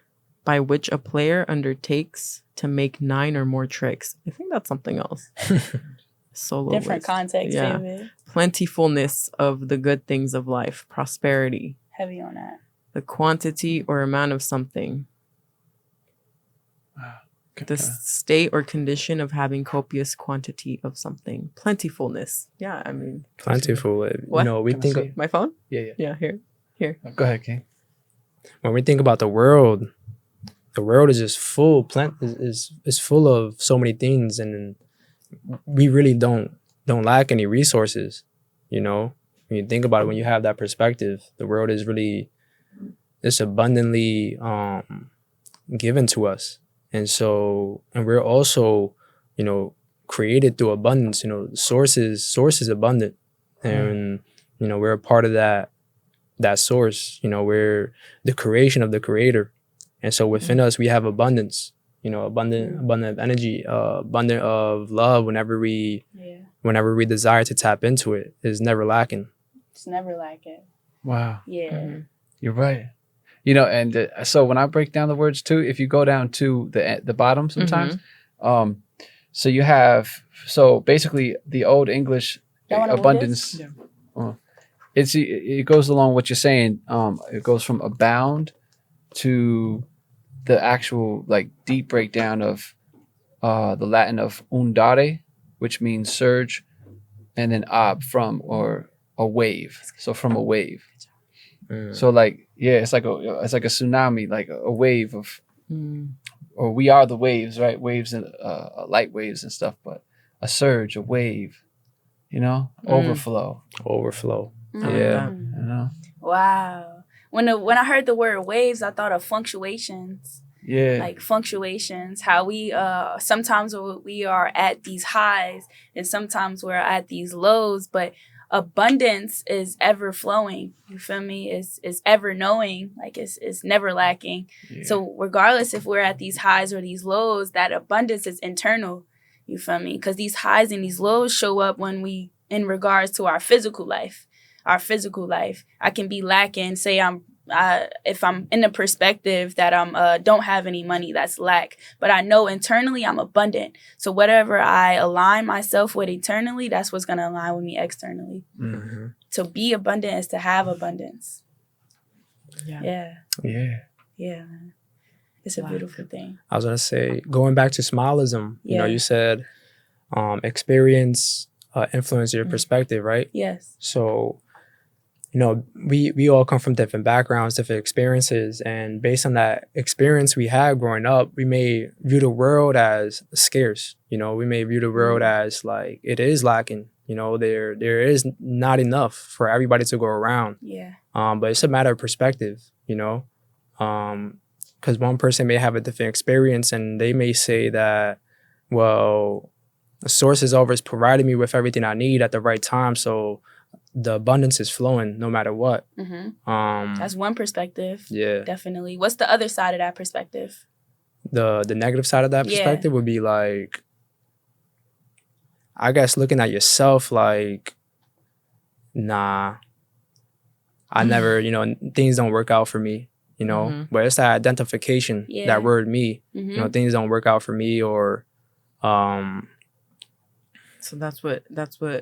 by which a player undertakes to make 9 or more tricks. I think that's something else. Solo Different list. context, Yeah. baby. Plentifulness of the good things of life, prosperity, Heavy on that. the quantity or amount of something, the state or condition of having copious quantity of something, plentifulness. Yeah, I mean, Plentiful. What? We Can I think see it? my phone. Yeah. Yeah, here. Go ahead, King. when we think about the world is just full. Is full of so many things, and we really don't lack any resources. When you think about it, when you have that perspective, the world is really it's abundantly given to us. And we're also, created through abundance. Source is abundant, and we're a part of that source. We're the creation of the creator, and so within us we have abundance. Abundant of energy, abundant of love. Whenever we desire to tap into it, is never lacking. It's never like it. Wow. Yeah. Mm-hmm. You're right. And so when I break down the words too, if you go down to the bottom sometimes, so you have, basically the old English Y'all wanna move abundance, it goes along what you're saying. It goes from abound to the actual deep breakdown of the Latin of undare, which means surge, and then ab, from, or a wave. So from a wave. Mm. So like, yeah, it's like a tsunami, like a wave of, Mm. or we are the waves, right? Waves and light waves and stuff, but a surge, a wave, you know, overflow, Overflow. I like Yeah. that. you know? Wow. When I heard the word waves, I thought of fluctuations. Yeah. Like fluctuations, how we sometimes we are at these highs and sometimes we're at these lows, but abundance is ever flowing. You feel me? Is ever knowing, like it's never lacking. Yeah. So regardless if we're at these highs or these lows, that abundance is internal. You feel me? Because these highs and these lows show up when we, in regards to our physical life. Our physical life, I can be lacking. Say if I'm in the perspective that I'm don't have any money, that's lack. But I know internally I'm abundant. So whatever I align myself with internally, that's what's gonna align with me externally. Mm-hmm. To be abundant is to have abundance. Yeah. Yeah, Yeah. yeah, man. It's a Lack. beautiful thing. I was gonna say, going back to Smilism, you know, Yeah. you said experience influence your Mhm. perspective, right? Yes. So, you know, we all come from different backgrounds, different experiences, and based on that experience we had growing up, we may view the world as scarce. You know, we may view the world as like it is lacking. You know, there is not enough for everybody to go around. Yeah. But it's a matter of perspective. You know, because one person may have a different experience, and they may say that, well, the source is always providing me with everything I need at the right time, so the abundance is flowing no matter what. Mm-hmm. That's one perspective. Yeah. Definitely. What's the other side of that perspective? The negative side of that Yeah. perspective would be like, I guess looking at yourself like, nah, I never, you know, things don't work out for me, you know. Mhm. But it's that identification, Yeah. that word me, Mm-hmm. you know, things don't work out for me, or So that's what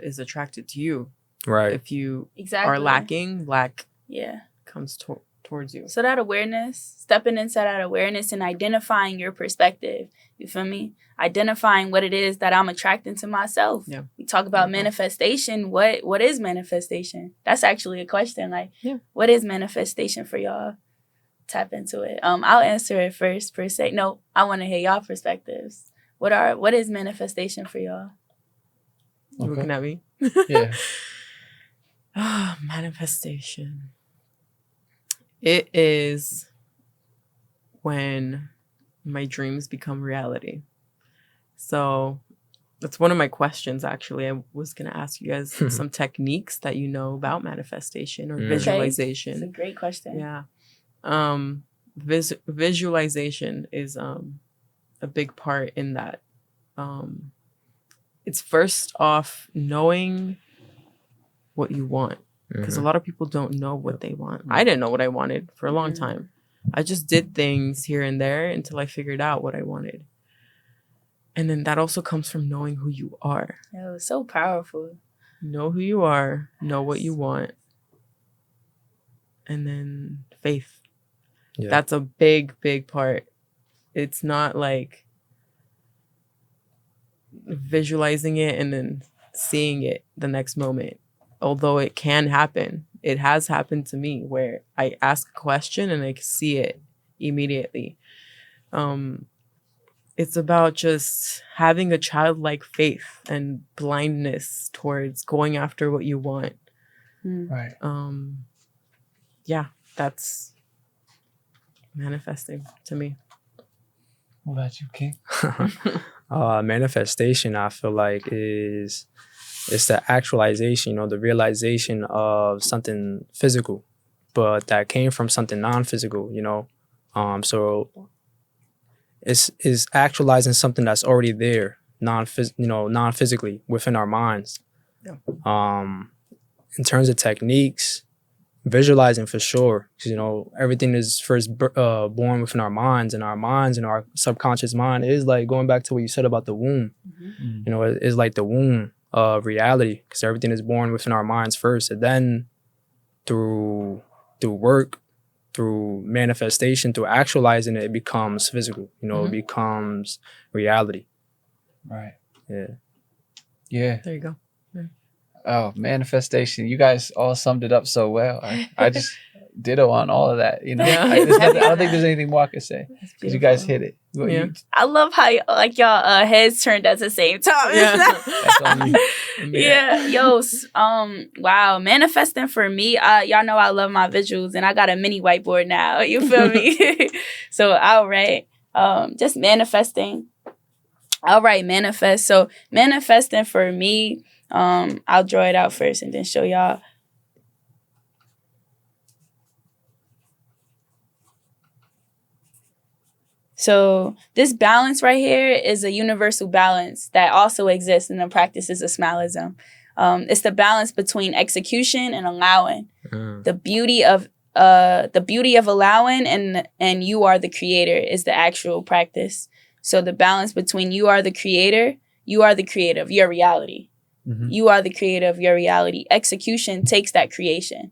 is attracted to you. right. If you Exactly. are lacking, lack Yeah. comes towards you. So that awareness, stepping into that awareness and identifying your perspective, you feel me? Identifying what it is that I'm attracting to myself. Yeah. We talk about Okay. manifestation. What is manifestation? That's actually a question. Like, Yeah. What is manifestation for y'all? Tap into it. I'll answer it first per se. No, I want to hear y'all perspectives. What is manifestation for y'all? You looking at me? Yeah. Manifestation. It is when my dreams become reality. So that's one of my questions, actually. I was going to ask you guys some techniques that you know about manifestation or Okay. visualization. It's a great question. Yeah. Visualization is a big part in that. It's first off knowing what you want, because a lot of people don't know what they want. I didn't know what I wanted for a long time. I just did things here and there until I figured out what I wanted. And then that also comes from knowing who you are. It was so powerful. Know who you are, know what you want, and then faith. Yeah. That's a big, big part. It's not like visualizing it and then seeing it the next moment. Although it can happen. It has happened to me where I ask a question and I can see it immediately. It's about just having a childlike faith and blindness towards going after what you want. Right. Yeah, that's manifesting to me. What about you, King? Manifestation, I feel like, it's the actualization, you know, the realization of something physical, but that came from something non-physical, you know. So it's actualizing something that's already there, non-physically within our minds. Yeah. In terms of techniques, visualizing for sure, because, you know, everything is first born within our minds, and our subconscious mind is like, going back to what you said about the womb. Mm. You know, it is like the womb of reality, because everything is born within our minds first, and then through work, through manifestation, through actualizing it, it becomes physical. You know, it becomes reality. Right. Yeah. Yeah. There you go. Oh, manifestation. You guys all summed it up so well. I just ditto on all of that. You know, Yeah. I don't think there's anything more I could say because you guys hit it. Yeah. I love how y'all heads turned at the same time. Yeah. That's on you. Yeah, wow, manifesting for me, y'all know I love my visuals, and I got a mini whiteboard now. You feel me? So I'll write, just manifesting. I'll write manifest. So manifesting for me, I'll draw it out first and then show y'all. So this balance right here is a universal balance that also exists in the practices of Smilism. It's the balance between execution and allowing. The beauty of allowing and you are the creator is the actual practice. So the balance between you are the creator of your reality. Mm-hmm. You are the creator of your reality. Execution takes that creation.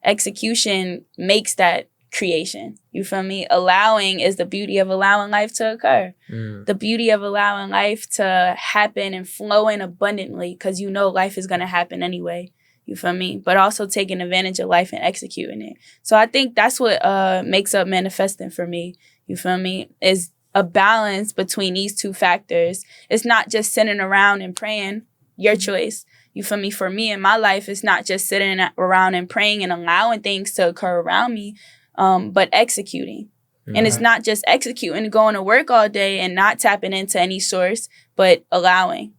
Execution makes that creation. You feel me? Allowing is the beauty of allowing life to occur. The beauty of allowing life to happen and flow in abundantly because you know life is going to happen anyway. You feel me? But also taking advantage of life and executing it. So I think that's what makes up manifesting for me. You feel me? Is a balance between these two factors. It's not just sitting around and praying. Your choice. You feel me? For me in my life, it's not just sitting around and praying and allowing things to occur around me. But executing. And it's not just executing, going to work all day and not tapping into any source, but allowing.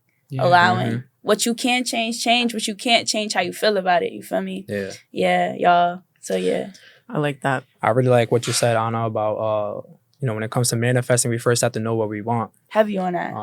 What you can change. What you can't change, how you feel about it. You feel me? Yeah. Yeah, y'all. So, yeah. I like that. I really like what you said, Anna, about, when it comes to manifesting, we first have to know what we want. Heavy on that.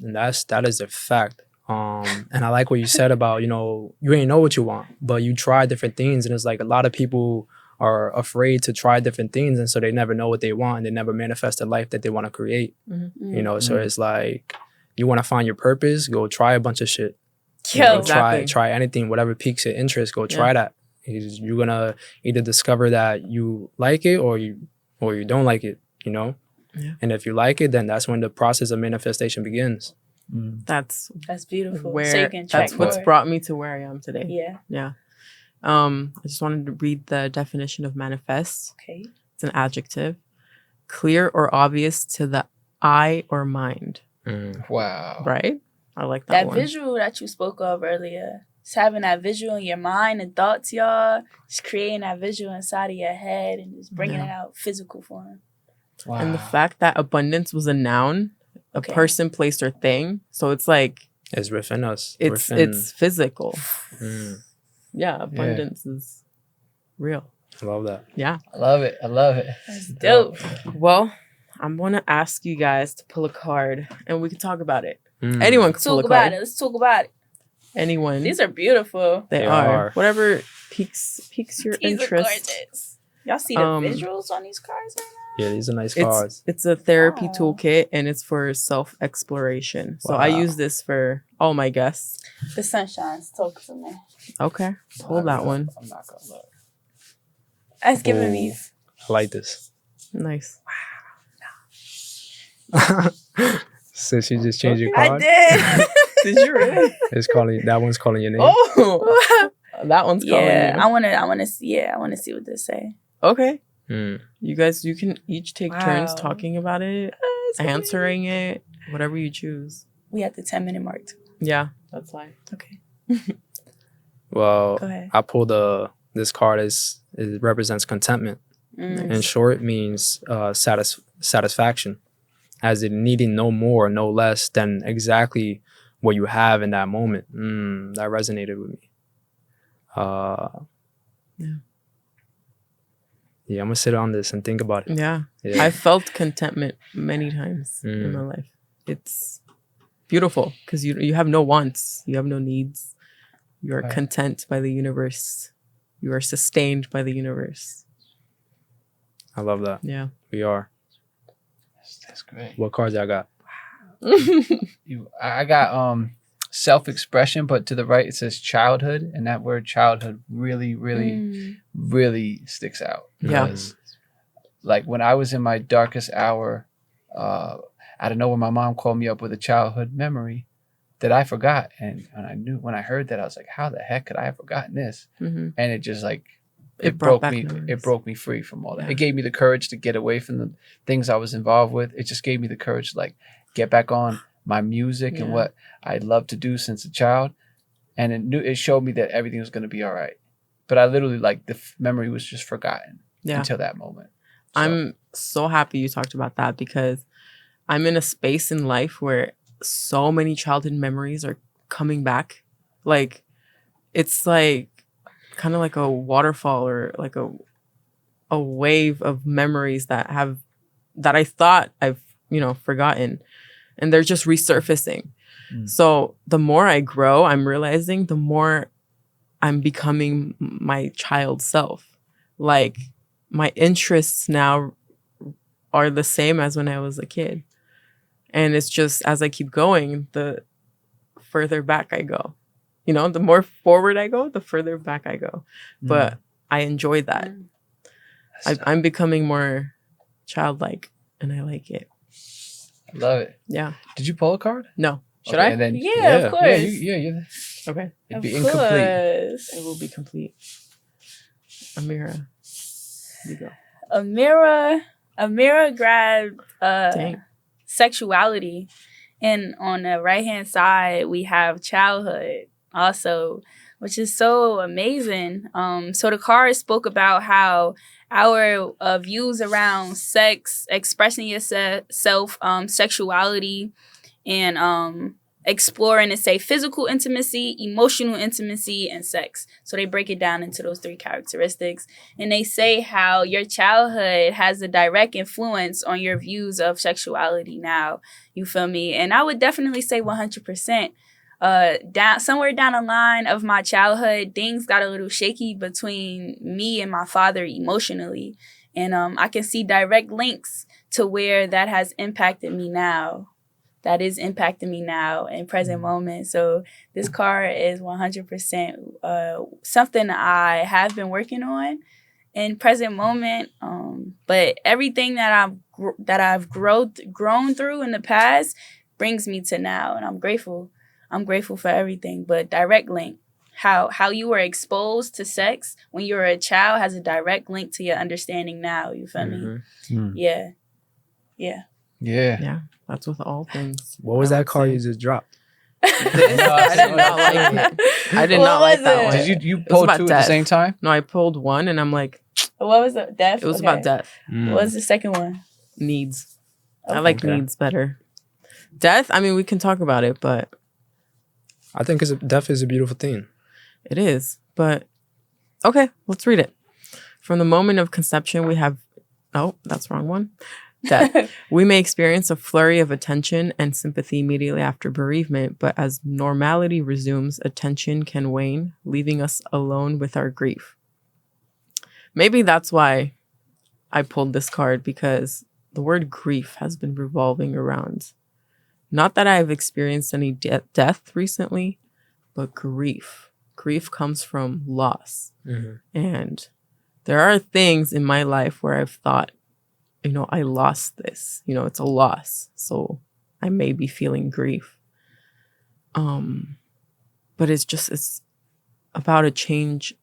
And that is a fact. And I like what you said about, you ain't know what you want, but you try different things. And it's like a lot of people are afraid to try different things, and so they never know what they want, and they never manifest the life that they want to create. So it's like you want to find your purpose, go try a bunch of shit. Exactly. Try anything, whatever piques your interest, go try that. You're gonna either discover that you like it or you don't like it. And if you like it, then that's when the process of manifestation begins. That's beautiful. Where so you can that's track what's forward. brought me to where I am today. Yeah. I just wanted to read the definition of manifest. Okay. It's an adjective. Clear or obvious to the eye or mind. Wow. Right? I like that one. Visual that you spoke of earlier. Just having that visual in your mind and thoughts, y'all. Just creating that visual inside of your head and just bringing it out physical form. Wow. And the fact that abundance was a noun, a person, place, or thing. So it's like... It's within us. It's physical. Yeah, abundance is real. I love that. Yeah. I love it. That's dope. Well, I'm going to ask you guys to pull a card and we can talk about it. Anyone can pull a card. Let's talk about it. Anyone. These are beautiful. They are. Whatever piques your These interest. are gorgeous. Y'all see the visuals on these cards right now? Yeah, these are nice cards. It's a therapy toolkit and it's for self-exploration. So I use this for all my guests. The sunshine's talking to me. Okay. Pull that one. I'm not going to look. That's giving me. I like this. Nice. So she just changed your card? I did. Did you really? That one's calling your name. Oh, that one's calling you. I want to see what they say. Okay. You guys, you can each take turns talking about it, answering it, whatever you choose. We at the 10-minute mark too. Yeah, that's fine. Okay. Well, Go ahead. I pulled this card it represents contentment. In short, it means satisfaction, as in needing no more, no less than exactly what you have in that moment. That resonated with me. Yeah, I'm gonna sit on this and think about it. Yeah. I felt contentment many times in my life. It's beautiful because you have no wants, you have no needs. You are content by the universe. You are sustained by the universe. I love that. Yeah. We are. That's great. What cards I got? I got self-expression, but to the right it says childhood, and that word childhood really, really, really sticks out. Because, like, when I was in my darkest hour, out of nowhere, my mom called me up with a childhood memory that I forgot. And when I heard that, I was like, how the heck could I have forgotten this? Mm-hmm. And it just like, It brought back me. memories. It broke me free from all that. Yeah. It gave me the courage to get away from the things I was involved with. It just gave me the courage to like get back on my music and what I loved to do since a child. And it showed me that everything was going to be all right. But I literally like the memory was just forgotten until that moment. So. I'm so happy you talked about that because I'm in a space in life where so many childhood memories are coming back. Like, it's like kind of like a waterfall or like a wave of memories that I thought I've, forgotten, and they're just resurfacing. So the more I grow, I'm realizing the more I'm becoming my child self. Like, my interests now are the same as when I was a kid. And it's just, as I keep going, the further back I go. The more forward I go, the further back I go. But I enjoy that. I'm becoming more childlike, and I like it. Love it. Yeah. Did you pull a card? No. Should I? And then, of course. Yeah. Okay. It'd be Of incomplete. course. It will be complete. Ameerah, you go. Ameerah grabbed Dang. sexuality, and on the right hand side we have childhood also, which is so amazing. So the card spoke about how our views around sex, expressing yourself, sexuality, and exploring and say physical intimacy, emotional intimacy, and sex. So they break it down into those 3 characteristics. And they say how your childhood has a direct influence on your views of sexuality now. You feel me? And I would definitely say 100%. Somewhere down the line of my childhood, things got a little shaky between me and my father emotionally. And I can see direct links to where that has impacted me now. That is impacting me now in present moment. So this card is 100% something I have been working on in present moment. But everything that I've grown through in the past brings me to now, and I'm grateful. I'm grateful for everything. But direct link, how you were exposed to sex when you were a child has a direct link to your understanding now. You feel me? Yeah. Yeah. That's with all things. What was I that would card say. you just dropped? I did not like it. I did not like that one. Did you It was pull about 2 at death. the same time? No, I pulled one, and I'm like, What was it? Death? it was about death. What was the second one? Needs. I Okay. like needs better. Death, I mean, we can talk about it, but I think death is a beautiful thing. it is. But okay, let's read it. From the moment of conception, we have, that's the wrong one. Death. We may experience a flurry of attention and sympathy immediately after bereavement, but as normality resumes, attention can wane, leaving us alone with our grief. Maybe that's why I pulled this card, because the word grief has been revolving around. Not that I've experienced any death recently, but grief. Grief comes from loss. And there are things in my life where I've thought, I lost this. It's a loss. So I may be feeling grief. But it's about a change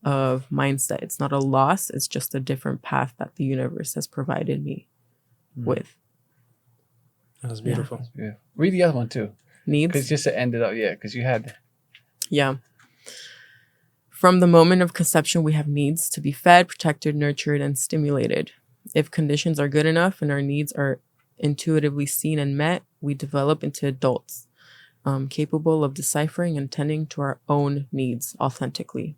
of mindset. It's not a loss. It's just a different path that the universe has provided me with. That was beautiful. Yeah. Read the other one too. Needs. Because just to end it up, because you had. Yeah. From the moment of conception, we have needs to be fed, protected, nurtured, and stimulated. If conditions are good enough and our needs are intuitively seen and met, we develop into adults, capable of deciphering and tending to our own needs authentically.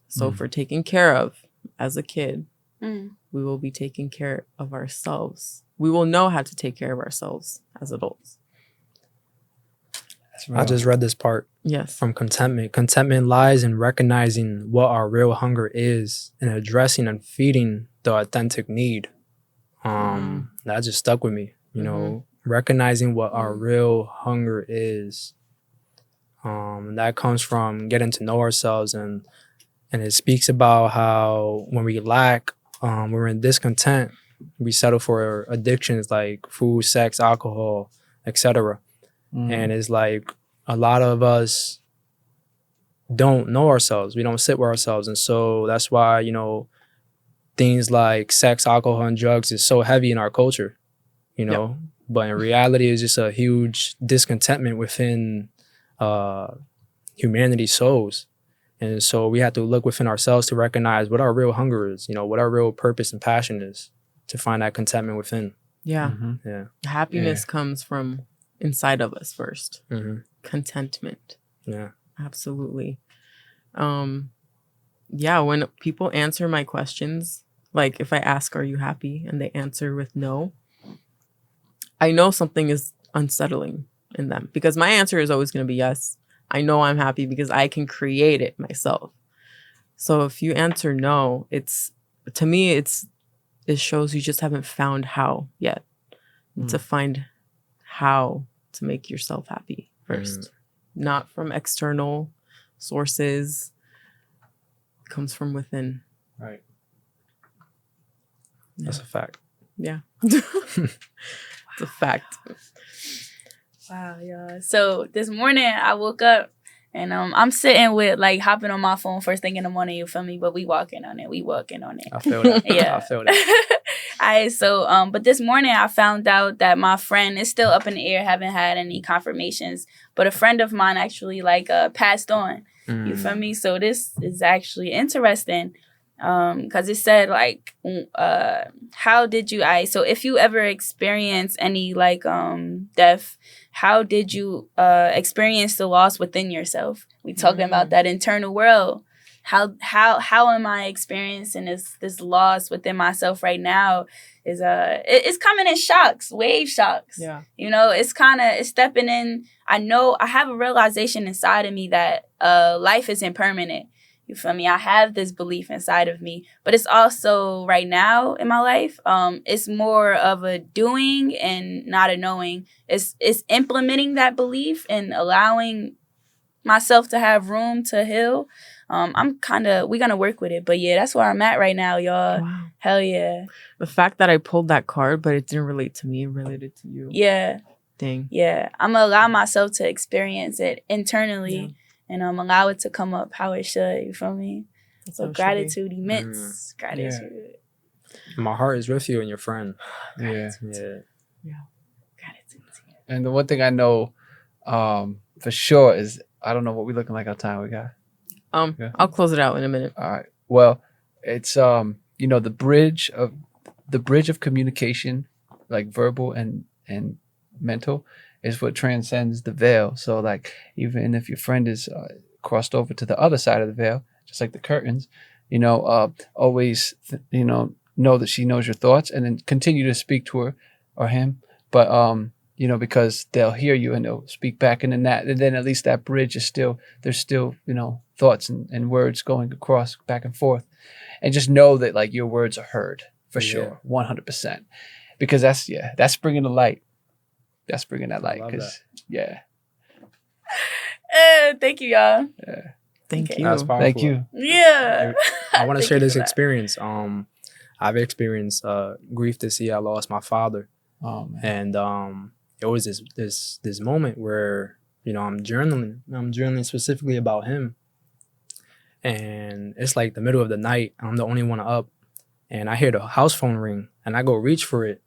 So if we're taken care of as a kid, we will be taking care of ourselves. We will know how to take care of ourselves as adults. I just read this part. Yes. From contentment. Contentment lies in recognizing what our real hunger is and addressing and feeding the authentic need. That just stuck with me. Recognizing what our real hunger is. That comes from getting to know ourselves, and it speaks about how when we lack, when we're in discontent, we settle for addictions like food, sex, alcohol, etc. And it's like a lot of us don't know ourselves. We don't sit with ourselves. And so that's why, you know, things like sex, alcohol, and drugs is so heavy in our culture, you know. Yep. But in reality, it's just a huge discontentment within humanity's souls. And so we have to look within ourselves to recognize what our real hunger is, you know, what our real purpose and passion is, to find that contentment within. Yeah. Yeah. Happiness comes from inside of us first. Contentment. Yeah. Absolutely. Yeah, when people answer my questions, like if I ask, are you happy? And they answer with no, I know something is unsettling in them, because my answer is always going to be yes. I know I'm happy because I can create it myself. So if you answer no, to me, it shows you just haven't found how yet to find how to make yourself happy first. Not from external sources. It comes from within. Right. That's a fact. Yeah. It's a fact. Wow, y'all. So this morning I woke up and I'm sitting with like hopping on my phone first thing in the morning, you feel me? But we working on it. I feel that. Yeah. I feel that. Alright, so but this morning I found out that my friend is still up in the air, haven't had any confirmations. But a friend of mine actually like passed on. You feel me? So this is actually interesting. Because it said like how did you so if you ever experience any like death, how did you experience the loss within yourself? We talking about that internal world. How am I experiencing this loss within myself right now? Is it's coming in shocks, wave shocks. Yeah. You know, it's stepping in. I know I have a realization inside of me that life is impermanent. You feel me? I have this belief inside of me, but it's also right now in my life, it's more of a doing and not a knowing. It's implementing that belief and allowing myself to have room to heal. We're gonna work with it, but yeah, that's where I'm at right now, y'all. Wow. Hell yeah. The fact that I pulled that card, but it didn't relate to me, it related to you. Yeah. Dang. Yeah. I'm gonna allow myself to experience it internally and allow it to come up how it should. You feel me? So gratitude, immense gratitude. Yeah. My heart is with you and your friend. Yeah. Gratitude to you. And the one thing I know for sure is, I don't know what we're looking like, our time we got. I'll close it out in a minute. All right. Well, it's you know, the bridge of communication, like verbal and mental, is what transcends the veil. So like, even if your friend is crossed over to the other side of the veil, just like the curtains, you know, always know that she knows your thoughts, and then continue to speak to her or him. But you know, because they'll hear you and they'll speak back, and then at least that bridge is there's still, you know, thoughts and words going across back and forth. And just know that like your words are heard for sure, 100%. Because that's bringing the light. That's bringing that light. Because thank you, y'all. Yeah. Thank you. That's powerful. Thank you. Yeah. I want to share this experience. I've experienced grief this year. I lost my father. Oh, man. And it was this moment where, you know, I'm journaling specifically about him. And it's like the middle of the night. I'm the only one up. And I hear the house phone ring. And I go reach for it.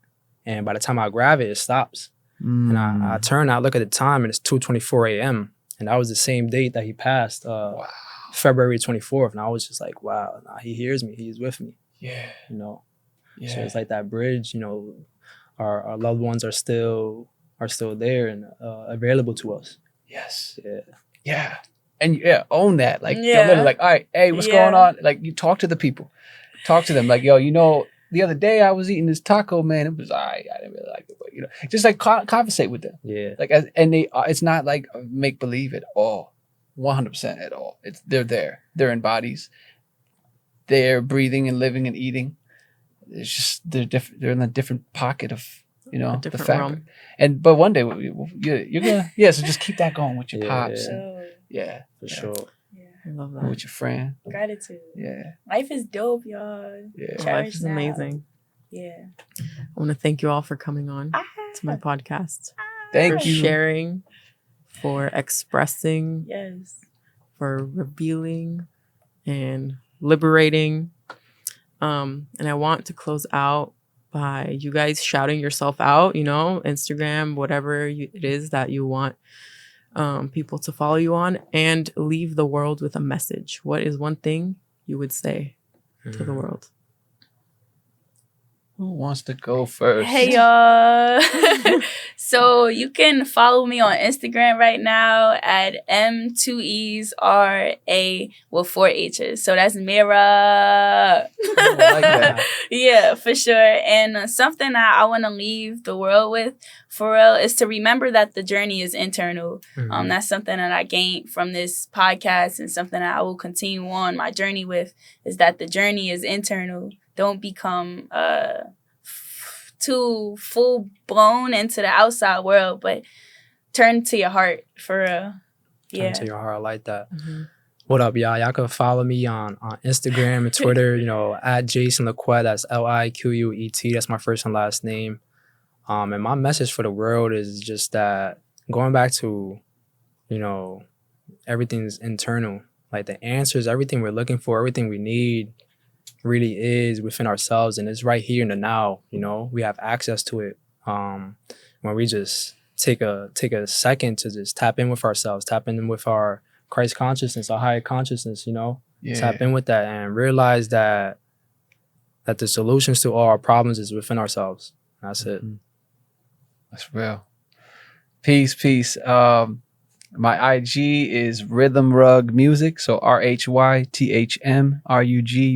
And by the time I grab it, it stops. And I turn, I look at the time, and it's 2:24 a.m. And that was the same date that he passed, February 24th. And I was just like, wow, he hears me. He's with me. Yeah. You know? Yeah. So it's like that bridge, you know, our loved ones are still there and available to us. Yes. Yeah. Yeah. And own that. Like, you're literally like, all right, hey, what's going on? Like, you talk to the people. Talk to them. Like, yo, you know, the other day I was eating this taco, man. It was all right. I didn't really like it, but you know, just like conversate with them. Yeah. Like, and they, it's not like make believe at all, 100% at all. They're there. They're in bodies. They're breathing and living and eating. It's just they're different. They're in a different pocket of, you know, the fabric. But one day you're gonna so just keep that going with your pops. Yeah. For sure. I love that. With your friend. Gratitude. Yeah. Life is dope, y'all. Yeah. Life is amazing. Yeah. I want to thank you all for coming on to my podcast. Thank for you. sharing for expressing, Yes. for revealing and liberating. And I want to close out by you guys shouting yourself out, Instagram, whatever it is that you want people to follow you on, and leave the world with a message. What is one thing you would say to the world? Who wants to go first? Hey, y'all. So you can follow me on Instagram right now at M2ESRA with 4 H's. So that's Ameerah. I like that. Yeah, for sure. And something that I want to leave the world with, for real, is to remember that the journey is internal. That's something that I gained from this podcast, and something that I will continue on my journey with, is that the journey is internal. Don't become too full blown into the outside world, but turn to your heart, for real. Yeah. Turn to your heart. I like that. What up, y'all? Y'all can follow me on Instagram and Twitter, at Jason Liquet. That's Liquet. That's my first and last name. And my message for the world is just that, going back to, everything's internal. Like, the answers, everything we're looking for, everything we need really is within ourselves, and it's right here in the now. We have access to it when we just take a second to just tap in with ourselves, tap in with our Christ consciousness, our higher consciousness. Tap in with that and realize that the solutions to all our problems is within ourselves. That's it. That's real. Peace. My IG is Rhythm Rug Music. So RhythmRug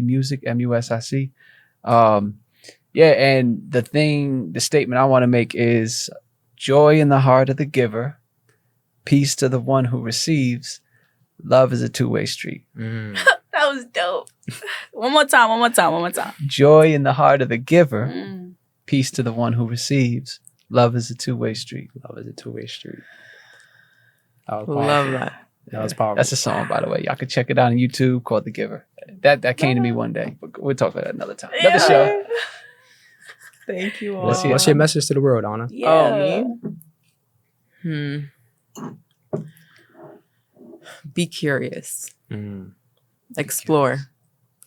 Music, MUSIC. And the statement I want to make is joy in the heart of the giver, peace to the one who receives. Love is a two-way street. That was dope. One more time. Joy in the heart of the giver, peace to the one who receives. Love is a two-way street. Love is a two-way street. Love that. That was powerful. That's a song, by the way. Y'all can check it out on YouTube called The Giver. That came to me one day. But we'll talk about that another time. Another show. Thank you all. What's your message to the world, Anna? Yeah. Me? Be curious. Explore.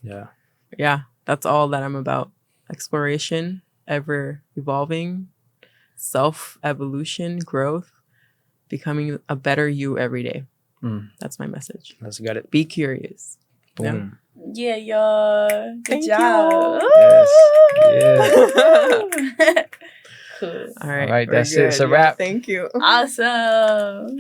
Yeah, that's all that I'm about. Exploration, ever evolving, self-evolution, growth, becoming a better you every day. That's my message. Let's get it. Be curious. Boom. Yeah, y'all. Good Thank job. you. Yes. Cool. All right. All right, we're that's it. It's a good. wrap. Thank you. Awesome.